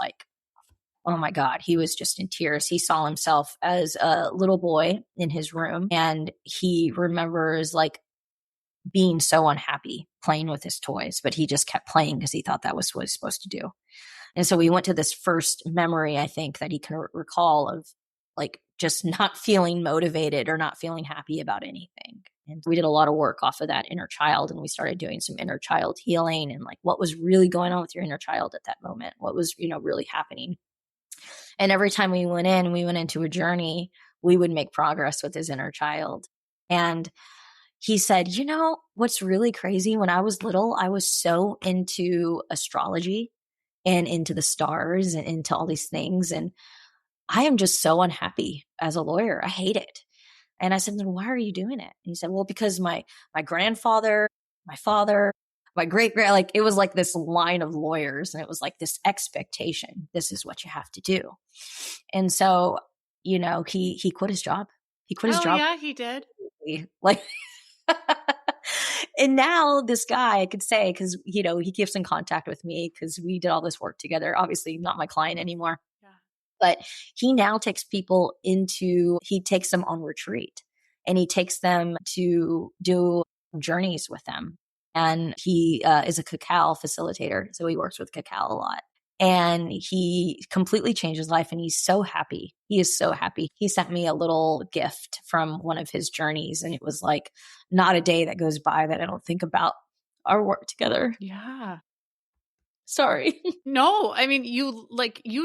oh my God, he was just in tears. He saw himself as a little boy in his room, and he remembers being so unhappy playing with his toys, but he just kept playing because he thought that was what he was supposed to do. And so we went to this first memory, I think, that he can recall of just not feeling motivated or not feeling happy about anything. And we did a lot of work off of that inner child, and we started doing some inner child healing and what was really going on with your inner child at that moment, what was, really happening. And every time we went into a journey, we would make progress with his inner child. And he said, what's really crazy? When I was little, I was so into astrology and into the stars and into all these things. And I am just so unhappy as a lawyer. I hate it. And I said, then why are you doing it? And he said, well, because my grandfather, my father, my great grand, like it was like this line of lawyers, and it was like this expectation. This is what you have to do. And so, he quit his job. He quit his Hell job. yeah, he did. Like, and now this guy, I could say, because, he keeps in contact with me because we did all this work together. Obviously, not my client anymore. Yeah. But he now takes people he takes them on retreat, and he takes them to do journeys with them. And he is a cacao facilitator. So he works with cacao a lot. And he completely changed his life, and he's so happy. He is so happy. He sent me a little gift from one of his journeys, and it was like, not a day that goes by that I don't think about our work together. Yeah. Sorry. No, I mean, you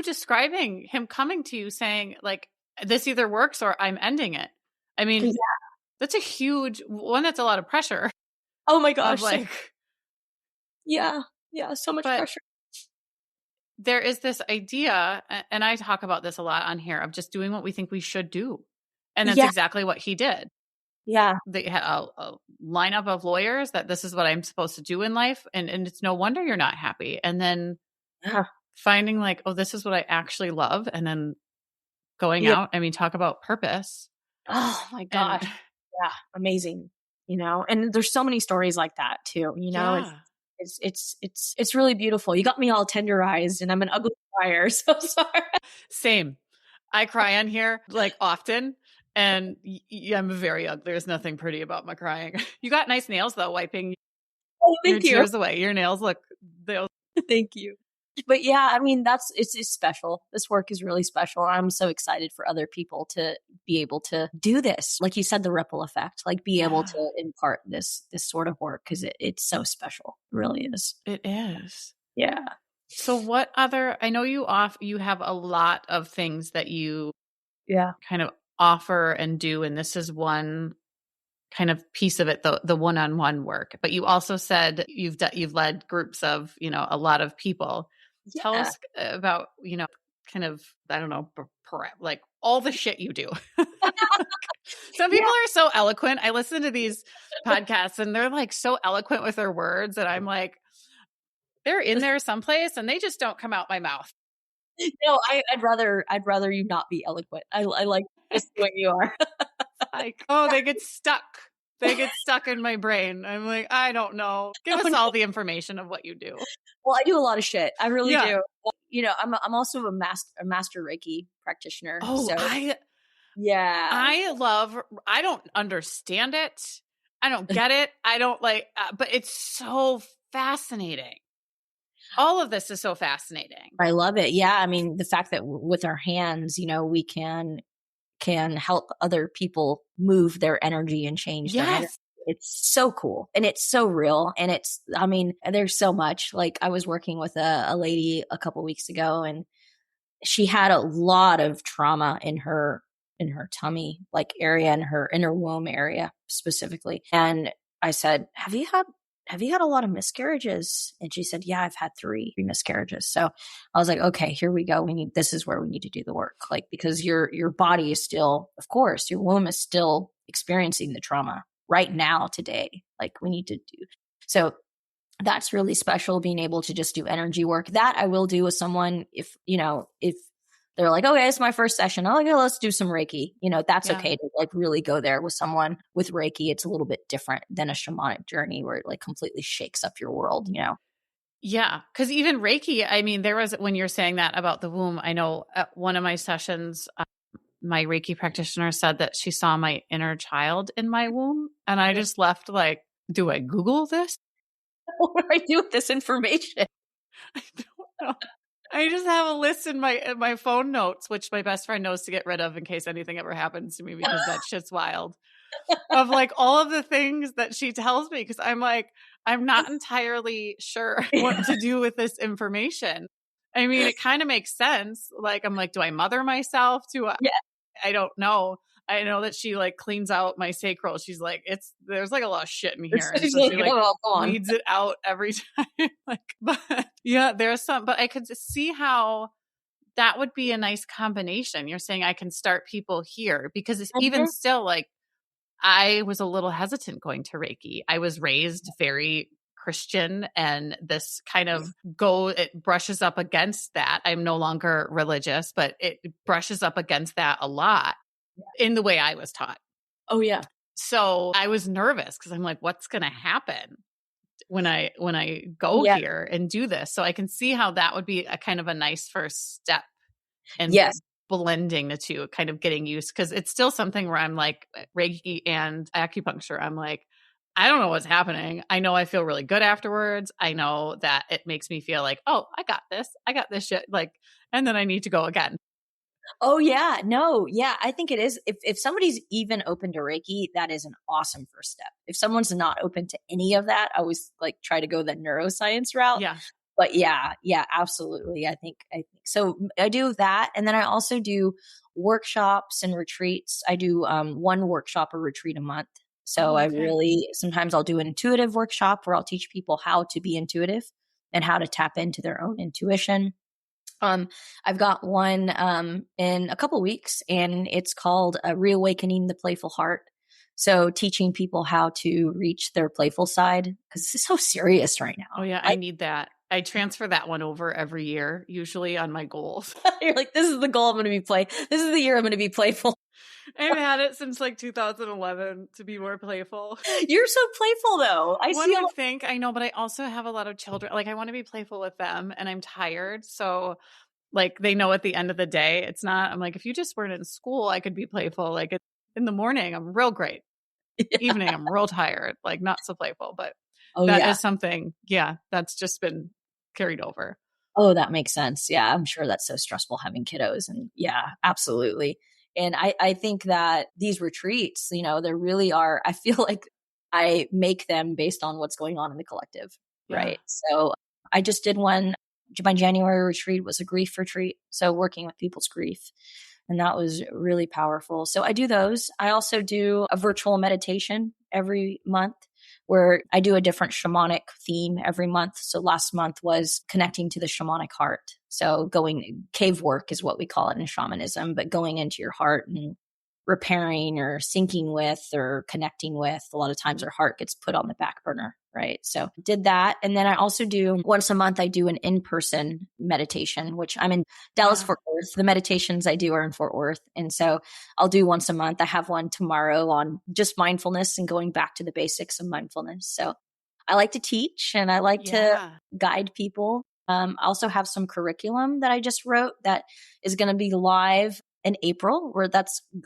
describing him coming to you saying like, this either works or I'm ending it. I mean, Yeah. that's a huge one. That's a lot of pressure. Oh my gosh. Yeah. So much pressure. There is this idea, and I talk about this a lot on here, of just doing what we think we should do. And that's exactly what he did. Yeah. They had a lineup of lawyers that this is what I'm supposed to do in life. And it's no wonder you're not happy. And then finding like, oh, this is what I actually love. And then going out. I mean, talk about purpose. Oh my gosh. Yeah. Amazing. And there's so many stories like that too, It's really beautiful. You got me all tenderized, and I'm an ugly crier. So sorry. Same. I cry on here like often, and I'm very ugly. There's nothing pretty about my crying. You got nice nails though, wiping your tears away. Your nails look. Thank you. But yeah, I mean, it's special. This work is really special. I'm so excited for other people to be able to do this. Like you said, the ripple effect, like be able to impart this sort of work, because it's so special. It really is. It is. Yeah. So what I know you have a lot of things that you kind of offer and do. And this is one kind of piece of it, the one-on-one work, but you also said you've led groups of, a lot of people. Yeah. Tell us about, kind of, I don't know, like all the shit you do. Some people are so eloquent. I listen to these podcasts and they're like so eloquent with their words. And I'm like, they're in there someplace and they just don't come out my mouth. No, I'd rather you not be eloquent. I like just the way you are. Like, they get stuck. They get stuck in my brain. I'm like, I don't know. Give us all the information of what you do. Well, I do a lot of shit. I really do. I'm also a master Reiki practitioner. Oh, so. I don't understand it. I don't get it. I don't but it's so fascinating. All of this is so fascinating. I love it. Yeah. I mean, the fact that with our hands, we can help other people move their energy and change their energy. It's so cool. And it's so real. And there's so much. Like I was working with a lady a couple weeks ago, and she had a lot of trauma in her tummy, like area, in her inner womb area specifically. And I said, have you had a lot of miscarriages? And she said, yeah, I've had 3 miscarriages. So I was like, okay, here we go. This is where we need to do the work. Like, because your body is still, of course, your womb is still experiencing the trauma right now today. Like we need to do. So that's really special, being able to just do energy work. That I will do with someone if they're like, okay, it's my first session. I'm like, oh, let's do some Reiki. That's okay to like really go there with someone with Reiki. It's a little bit different than a shamanic journey where it like completely shakes up your world, Yeah. Cause even Reiki, I mean, there was, when you're saying that about the womb, I know at one of my sessions, my Reiki practitioner said that she saw my inner child in my womb. And I just left like, do I Google this? What do I do with this information? I don't know. I just have a list in my phone notes, which my best friend knows to get rid of in case anything ever happens to me, because that shit's wild. Of like all of the things that she tells me, because I'm like, I'm not entirely sure what to do with this information. I mean, it kind of makes sense. Like, I'm like, do I mother myself? I don't know. I know that she like cleans out my sacral. She's like, there's like a lot of shit in here. And so she like weeds it out every time. But yeah, there's some, but I could see how that would be a nice combination. You're saying I can start people here, because it's even still like, I was a little hesitant going to Reiki. I was raised very Christian, and this kind of it brushes up against that. I'm no longer religious, but it brushes up against that a lot in the way I was taught. Oh yeah. So I was nervous because I'm like, what's going to happen when I go here and do this? So I can see how that would be a kind of a nice first step in blending the two, kind of getting used, because it's still something where I'm like, Reiki and acupuncture, I'm like, I don't know what's happening. I know I feel really good afterwards. I know that it makes me feel like, oh, I got this shit. Like, and then I need to go again. Oh yeah. No. Yeah. I think it is. If somebody's even open to Reiki, that is an awesome first step. If someone's not open to any of that, I always like try to go the neuroscience route. Yeah. But yeah, absolutely. I think so. I do that. And then I also do workshops and retreats. I do one workshop or retreat a month. So sometimes I'll do an intuitive workshop where I'll teach people how to be intuitive and how to tap into their own intuition. I've got one in a couple weeks, and it's called Reawakening the Playful Heart. So teaching people how to reach their playful side, because this is so serious right now. Oh yeah, I need that. I transfer that one over every year, usually on my goals. You're like, this is the goal I'm going to be This is the year I'm going to be playful. I've had it since like 2011 to be more playful. You're so playful though. I know, but I also have a lot of children. Like I want to be playful with them, and I'm tired. So like they know at the end of the day, it's not, I'm like, if you just weren't in school, I could be playful. Like in the morning, I'm real great. Evening, I'm real tired, like not so playful, but that is something, that's just been carried over. Oh, that makes sense. Yeah, I'm sure that's so stressful having kiddos. And yeah, absolutely. And I think that these retreats, there really are, I feel like I make them based on what's going on in the collective, right? So I just did one. My January retreat was a grief retreat. So working with people's grief. And that was really powerful. So I do those. I also do a virtual meditation every month where I do a different shamanic theme every month. So last month was connecting to the shamanic heart. So cave work is what we call it in shamanism, but going into your heart and repairing or syncing with or connecting with. A lot of times our heart gets put on the back burner, right? So did that. And then I also do once a month, I do an in-person meditation, which I'm in Dallas, Fort Worth. The meditations I do are in Fort Worth. And so I'll do once a month. I have one tomorrow on just mindfulness and going back to the basics of mindfulness. So I like to teach and I like to guide people. I also have some curriculum that I just wrote that is going to be live in April,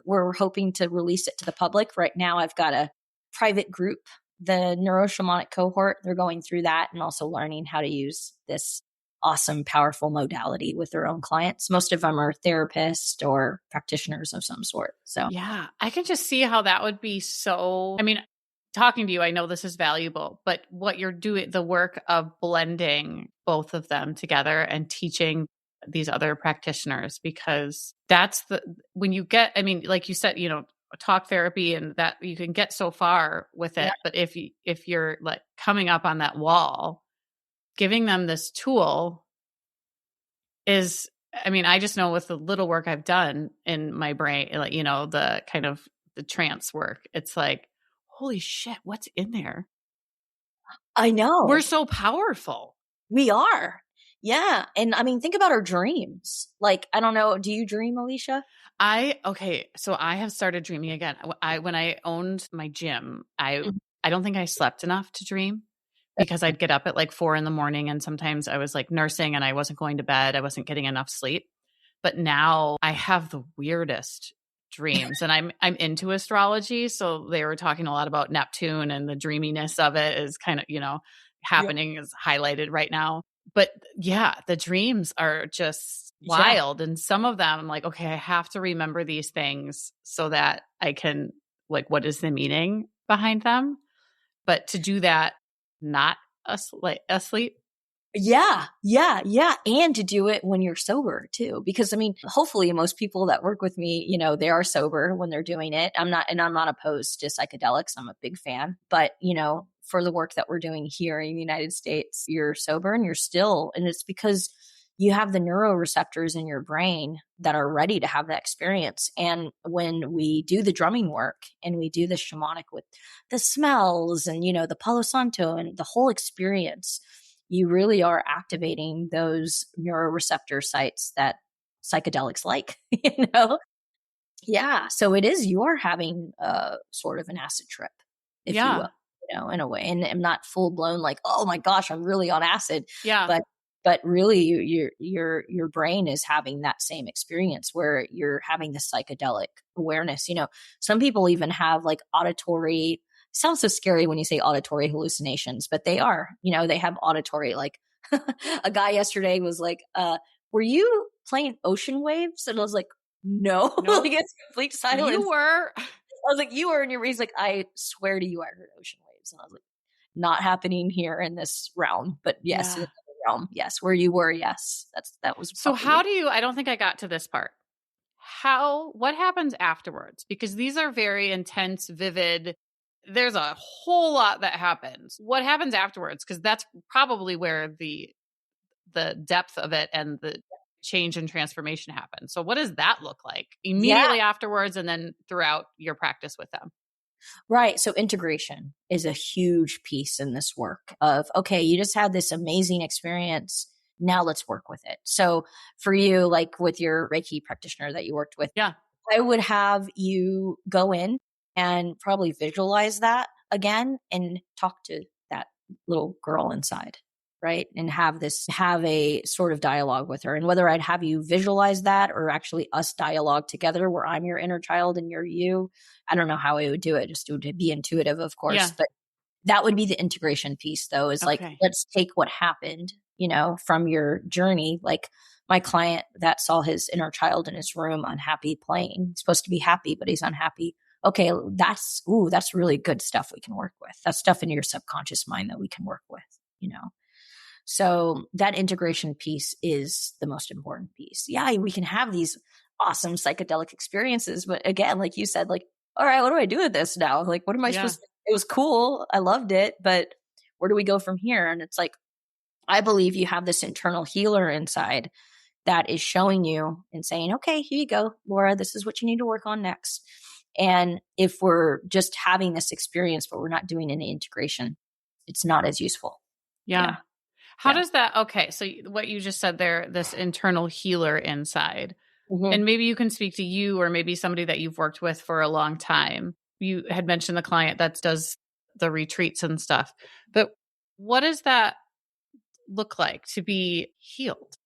we're hoping to release it to the public. Right now, I've got a private group, the Neuroshamanic cohort. They're going through that and also learning how to use this awesome, powerful modality with their own clients. Most of them are therapists or practitioners of some sort. So yeah, I can just see how that would be so, I mean, talking to you, I know this is valuable, but what you're doing, the work of blending both of them together and teaching these other practitioners, because that's when you get, I mean, like you said, talk therapy and that you can get so far with it. But if you're like coming up on that wall, giving them this tool is, I mean, I just know with the little work I've done in my brain, like, the kind of the trance work, it's like, holy shit, what's in there? I know. We're so powerful. We are. Yeah. And I mean, think about our dreams. Like, I don't know. Do you dream, Alecia? So I have started dreaming again. When I owned my gym, I don't think I slept enough to dream, because I'd get up at like 4 a.m. and sometimes I was like nursing and I wasn't going to bed. I wasn't getting enough sleep. But now I have the weirdest dreams, and I'm into astrology. So they were talking a lot about Neptune, and the dreaminess of it is kind of, happening, is highlighted right now. But yeah, the dreams are just wild. And some of them I'm like, okay, I have to remember these things so that I can, like, what is the meaning behind them? But to do that, not asleep. Yeah. And to do it when you're sober too. Because I mean, hopefully most people that work with me, they are sober when they're doing it. I'm not opposed to psychedelics. I'm a big fan, but for the work that we're doing here in the United States, you're sober and and it's because you have the neuroreceptors in your brain that are ready to have that experience. And when we do the drumming work and we do the shamanic with the smells and, the Palo Santo and the whole experience, you really are activating those neuroreceptor sites that psychedelics like, Yeah. So it is, you are having sort of an acid trip, if you Yeah. will, in a way. And I'm not full blown like, oh my gosh, I'm really on acid. Yeah. But really your brain is having that same experience where you're having the psychedelic awareness. Some people even have like auditory, sounds so scary when you say auditory hallucinations, but they are, they have auditory, like a guy yesterday was like, were you playing ocean waves? And I was like, no, Nope. like it's complete silence. You were. I was like, you were, and he's like, I swear to you, I heard ocean waves. And I was like, not happening here in this realm, but yes, in another realm. Yes. Where you were. Yes. That was. So how do you, I don't think I got to this part. What happens afterwards? Because these are very intense, vivid. There's a whole lot that happens. What happens afterwards? Because that's probably where the depth of it and the change and transformation happens. So what does that look like immediately afterwards and then throughout your practice with them? Right. So integration is a huge piece in this work of, okay, you just had this amazing experience. Now let's work with it. So for you, like with your Reiki practitioner that you worked with, I would have you go in and probably visualize that again and talk to that little girl inside. Right. And have a sort of dialogue with her. And whether I'd have you visualize that or actually us dialogue together where I'm your inner child and you're you, I don't know how I would do it, just to be intuitive, of course. Yeah. But that would be the integration piece, though, is like, let's take what happened, from your journey. Like my client that saw his inner child in his room, unhappy playing. He's supposed to be happy, but he's unhappy. Okay, that's really good stuff we can work with. That's stuff in your subconscious mind that we can work with, So that integration piece is the most important piece. Yeah, we can have these awesome psychedelic experiences, but again, like you said, like, all right, what do I do with this now? Like, what am I supposed to, it was cool. I loved it, but where do we go from here? And it's like, I believe you have this internal healer inside that is showing you and saying, okay, here you go, Laura, this is what you need to work on next. And if we're just having this experience, but we're not doing any integration, it's not as useful. Yeah. How does that, okay, so what you just said there, this internal healer inside, and maybe you can speak to you or maybe somebody that you've worked with for a long time. You had mentioned the client that does the retreats and stuff, but what does that look like to be healed?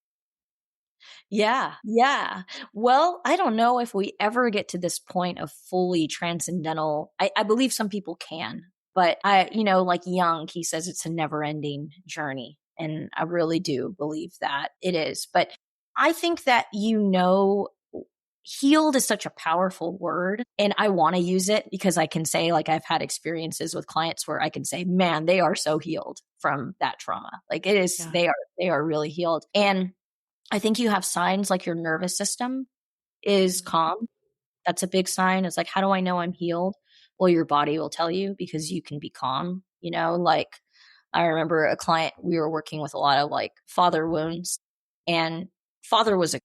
Yeah. Well, I don't know if we ever get to this point of fully transcendental. I believe some people can, but like Jung, he says it's a never ending journey. And I really do believe that it is. But I think that, healed is such a powerful word. And I want to use it because I can say, like, I've had experiences with clients where I can say, man, they are so healed from that trauma. Like it is, they are really healed. And I think you have signs like your nervous system is calm. That's a big sign. It's like, how do I know I'm healed? Well, your body will tell you because you can be calm, like I remember a client, we were working with a lot of like father wounds, and father was a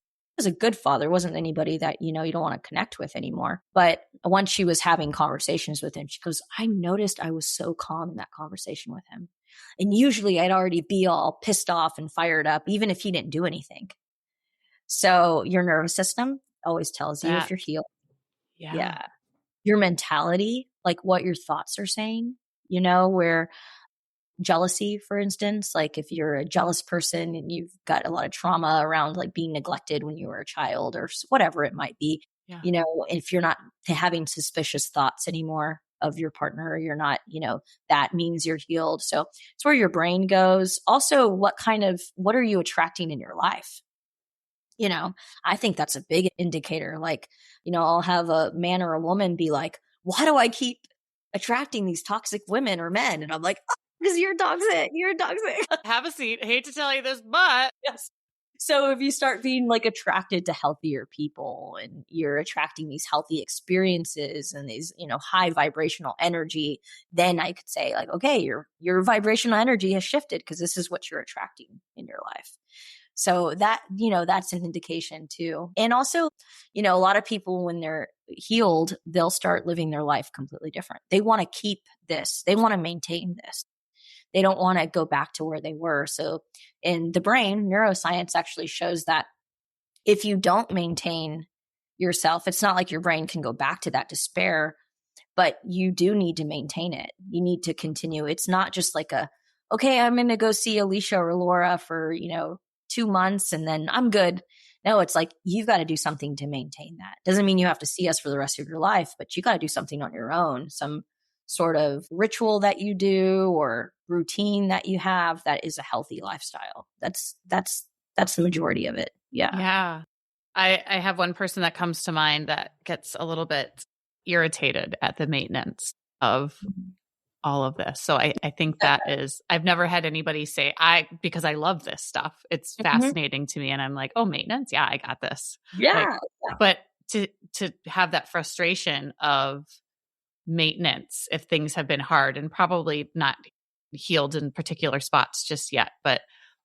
good father, wasn't anybody that, you don't want to connect with anymore. But once she was having conversations with him, she goes, I noticed I was so calm in that conversation with him. And usually I'd already be all pissed off and fired up, even if he didn't do anything. So your nervous system always tells you if you're healed. Yeah. Your mentality, like what your thoughts are saying, where jealousy, for instance, like if you're a jealous person and you've got a lot of trauma around like being neglected when you were a child or whatever it might be, if you're not having suspicious thoughts anymore of your partner, you're not, that means you're healed. So it's where your brain goes. Also, what are you attracting in your life? I think that's a big indicator. Like, I'll have a man or a woman be like, why do I keep attracting these toxic women or men? And I'm like, because you're toxic. Have a seat. Hate to tell you this, but yes. So if you start being like attracted to healthier people and you're attracting these healthy experiences and these, high vibrational energy, then I could say like, okay, your vibrational energy has shifted because this is what you're attracting in your life. So that, that's an indication too. And also, a lot of people, when they're healed, they'll start living their life completely different. They want to keep this. They want to maintain this. They don't want to go back to where they were. So in the brain, neuroscience actually shows that if you don't maintain yourself, it's not like your brain can go back to that despair, but you do need to maintain it. You need to continue. It's not just like okay, I'm going to go see Alecia or Laura for, 2 months and then I'm good. No, it's like you've got to do something to maintain that. Doesn't mean you have to see us for the rest of your life, but you got to do something on your own. Some sort of ritual that you do or routine that you have that is a healthy lifestyle. That's the majority of it. Yeah. Yeah. I have one person that comes to mind that gets a little bit irritated at the maintenance of all of this. So I think that is, I've never had anybody say because I love this stuff. It's fascinating to me. And I'm like, oh, maintenance. Yeah, I got this. Yeah. But to have that frustration of maintenance, if things have been hard and probably not healed in particular spots just yet, but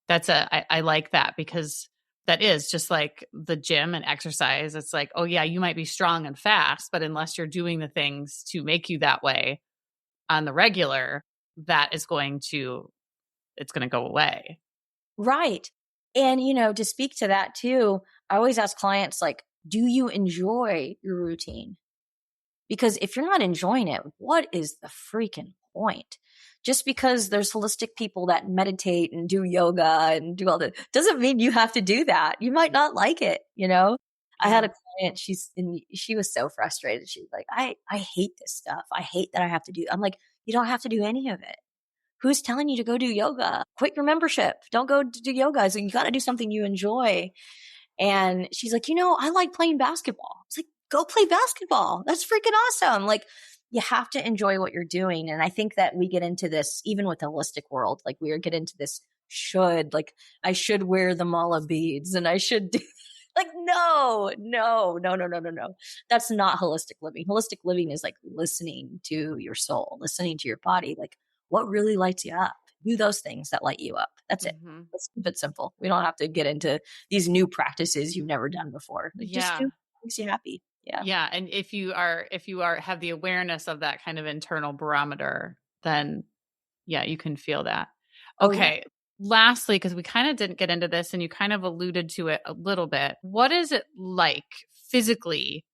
I like that, because that is just like the gym and exercise. It's like, oh yeah, you might be strong and fast, but unless you're doing the things to make you that way on the regular, it's going to go away. Right. And, to speak to that too, I always ask clients, like, do you enjoy your routine? Because if you're not enjoying it, what is the freaking point? Just because there's holistic people that meditate and do yoga and do all that doesn't mean you have to do that. You might not like it, I had a client, she was so frustrated. She's like, I hate this stuff. I hate that I have to do. I'm like, you don't have to do any of it. Who's telling you to go do yoga? Quit your membership. Don't go do yoga. So you got to do something you enjoy. And she's like, I like playing basketball. It's like, go play basketball. That's freaking awesome. Like, you have to enjoy what you're doing. And I think that we get into this, even with the holistic world, like we get into this like I should wear the mala beads and I should do like, no. That's not holistic living. Holistic living is like listening to your soul, listening to your body. Like, what really lights you up? Do those things that light you up. That's it. Let's keep it simple. We don't have to get into these new practices you've never done before. Like, just do what makes you happy. Yeah. Yeah. And if you have the awareness of that kind of internal barometer, then yeah, you can feel that. Okay. Oh, yeah. Lastly, because we kind of didn't get into this and you kind of alluded to it a little bit, what is it like physically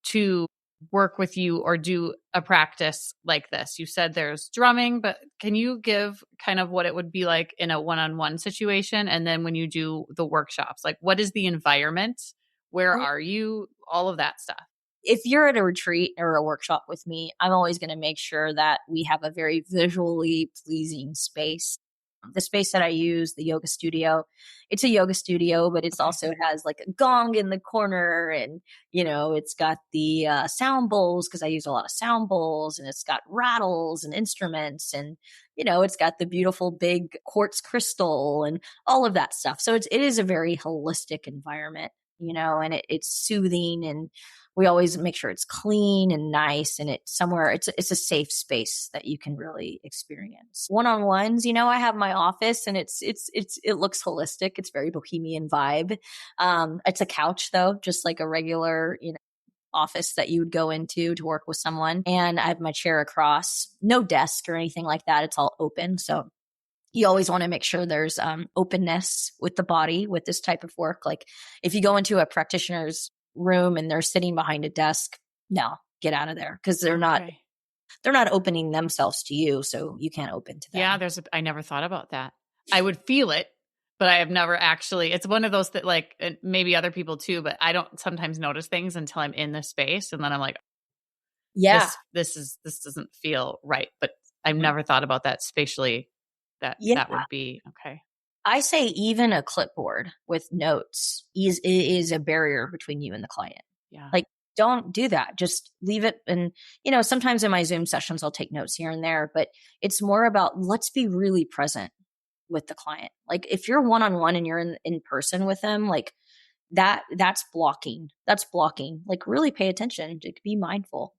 to work with you or do a practice like this? You said there's drumming, but can you give kind of what it would be like in a one-on-one situation? And then when you do the workshops, like what is the environment? Where are you? All of that stuff. If you're at a retreat or a workshop with me, I'm always going to make sure that we have a very visually pleasing space. The space that I use, the yoga studio, it's a yoga studio, but it also has like a gong in the corner and, it's got the sound bowls because I use a lot of sound bowls, and it's got rattles and instruments, and, it's got the beautiful big quartz crystal and all of that stuff. So it is a very holistic environment, and it's soothing, and we always make sure it's clean and nice, and it's a safe space that you can really experience. One-on-ones, I have my office, and it looks holistic. It's very bohemian vibe. It's a couch though, just like a regular, office that you would go into to work with someone. And I have my chair across, no desk or anything like that. It's all open. So you always want to make sure there's openness with the body with this type of work. Like if you go into a practitioner's room and they're sitting behind a desk, no, get out of there, because they're not opening themselves to you, so you can't open to them. Yeah, I never thought about that. I would feel it, but I have never actually, it's one of those that like, maybe other people too, but I don't sometimes notice things until I'm in the space, and then I'm like, yeah, this doesn't feel right. But I've never thought about that spatially. That would be okay. I say even a clipboard with notes is a barrier between you and the client. Yeah. Like, don't do that. Just leave it. And, sometimes in my Zoom sessions, I'll take notes here and there, but it's more about let's be really present with the client. Like if you're one-on-one and you're in person with them, like that's blocking. That's blocking. Like really pay attention, to be mindful,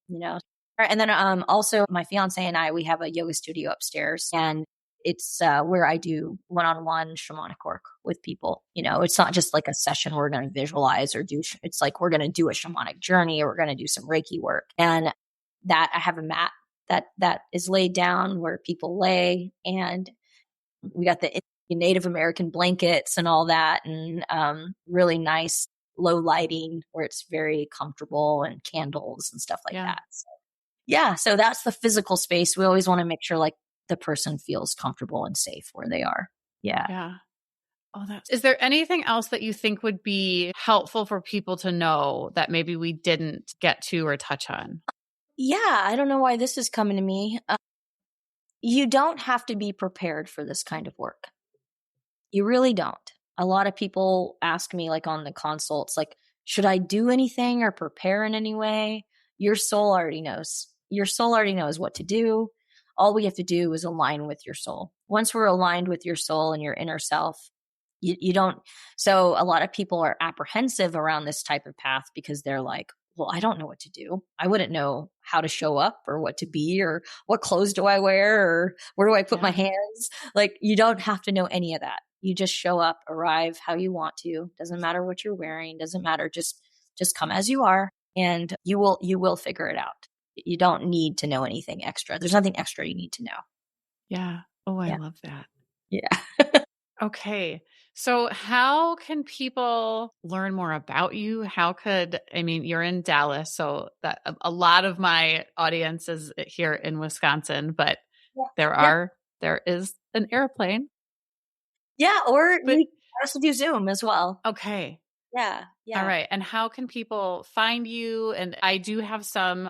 And then also my fiance and I, we have a yoga studio upstairs, and it's where I do one-on-one shamanic work with people. It's not just like a session where we're going to visualize or do, it's like we're going to do a shamanic journey, or we're going to do some Reiki work. And that I have a mat that is laid down where people lay, and we got the Native American blankets and all that, and really nice low lighting where it's very comfortable, and candles and stuff like that. So that's the physical space. We always want to make sure like the person feels comfortable and safe where they are. Yeah. Oh, is there anything else that you think would be helpful for people to know that maybe we didn't get to or touch on? Yeah. I don't know why this is coming to me. You don't have to be prepared for this kind of work. You really don't. A lot of people ask me like on the consults, like, should I do anything or prepare in any way? Your soul already knows. Your soul already knows what to do. All we have to do is align with your soul. Once we're aligned with your soul and your inner self, you don't. So a lot of people are apprehensive around this type of path because they're like, well, I don't know what to do. I wouldn't know how to show up or what to be or what clothes do I wear or where do I put my hands? Like, you don't have to know any of that. You just show up, arrive how you want to. Doesn't matter what you're wearing. Doesn't matter. Just come as you are, and you will figure it out. You don't need to know anything extra. There's nothing extra you need to know. Yeah. Oh, I love that. Yeah. Okay. So how can people learn more about you? You're in Dallas, so that a lot of my audience is here in Wisconsin, but there is an airplane. Yeah. Or we also do Zoom as well. Okay. Yeah. All right. And how can people find you? And I do have some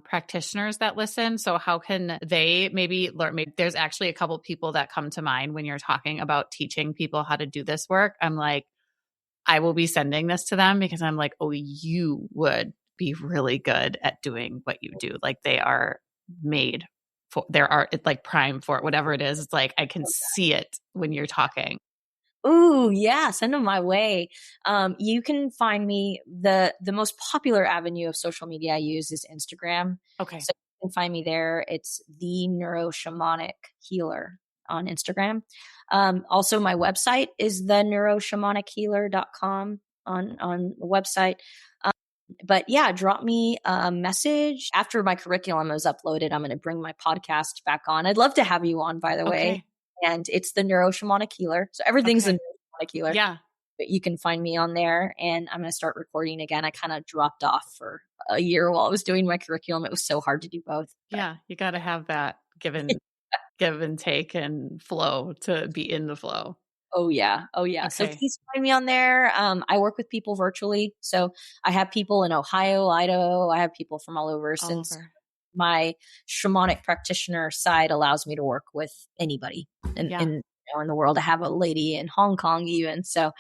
practitioners that listen. So how can they maybe learn? Maybe there's actually a couple people that come to mind when you're talking about teaching people how to do this work. I'm like, I will be sending this to them because I'm like, oh, you would be really good at doing what you do. Like they are made for their art. It's like prime for it, whatever it is. It's like, I can see it when you're talking. Ooh, yeah. Send them my way. You can find me. The most popular avenue of social media I use is Instagram. Okay. So you can find me there. It's the Neuroshamanic Healer on Instagram. Also my website is the neuroshamanichealer.com on the website. But yeah, drop me a message after my curriculum is uploaded. I'm going to bring my podcast back on. I'd love to have you on, by the way. And it's the Neuroshamanic Healer. So everything's a Neuroshamanic Healer. Yeah. But you can find me on there, and I'm going to start recording again. I kind of dropped off for a year while I was doing my curriculum. It was so hard to do both. But. Yeah. You got to have that give and take and flow to be in the flow. Oh yeah. Okay. So please find me on there. I work with people virtually. So I have people in Ohio, Idaho. I have people from all over. Since my shamanic practitioner side allows me to work with anybody in the world. I have a lady in Hong Kong even. So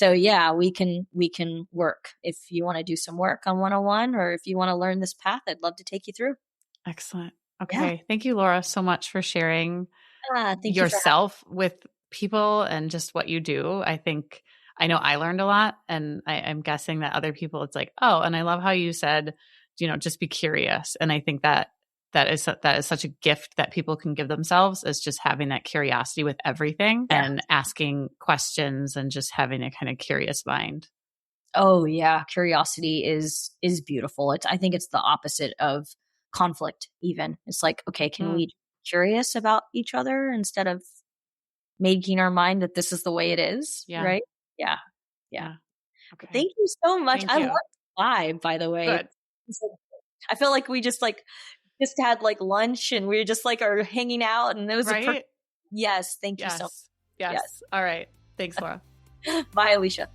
yeah, we can work. If you want to do some work on 101, or if you want to learn this path, I'd love to take you through. Excellent. Okay. Yeah. Thank you, Laura, so much for sharing thank yourself with people and just what you do. I know I learned a lot, and I'm guessing that other people, it's like, oh, and I love how you said, just be curious. And I think that is such a gift that people can give themselves, is just having that curiosity with everything and asking questions and just having a kind of curious mind. Oh yeah. Curiosity is beautiful. I think it's the opposite of conflict even. It's like, okay, can we be curious about each other instead of making our mind that this is the way it is? Yeah. Right? Yeah. Okay. Thank you so much. I love the vibe, by the way. Good. I feel like we just had like lunch, and we just like are hanging out, and it was yes. Thank you so much. Yes. All right. Thanks, Laura. Bye, Alecia.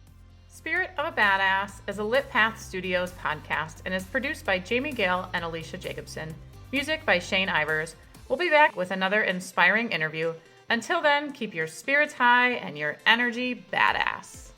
Spirit of a Badass is a Lit Path Studios podcast and is produced by Jamie Gale and Alecia Jacobson. Music by Shane Ivers. We'll be back with another inspiring interview. Until then, keep your spirits high and your energy badass.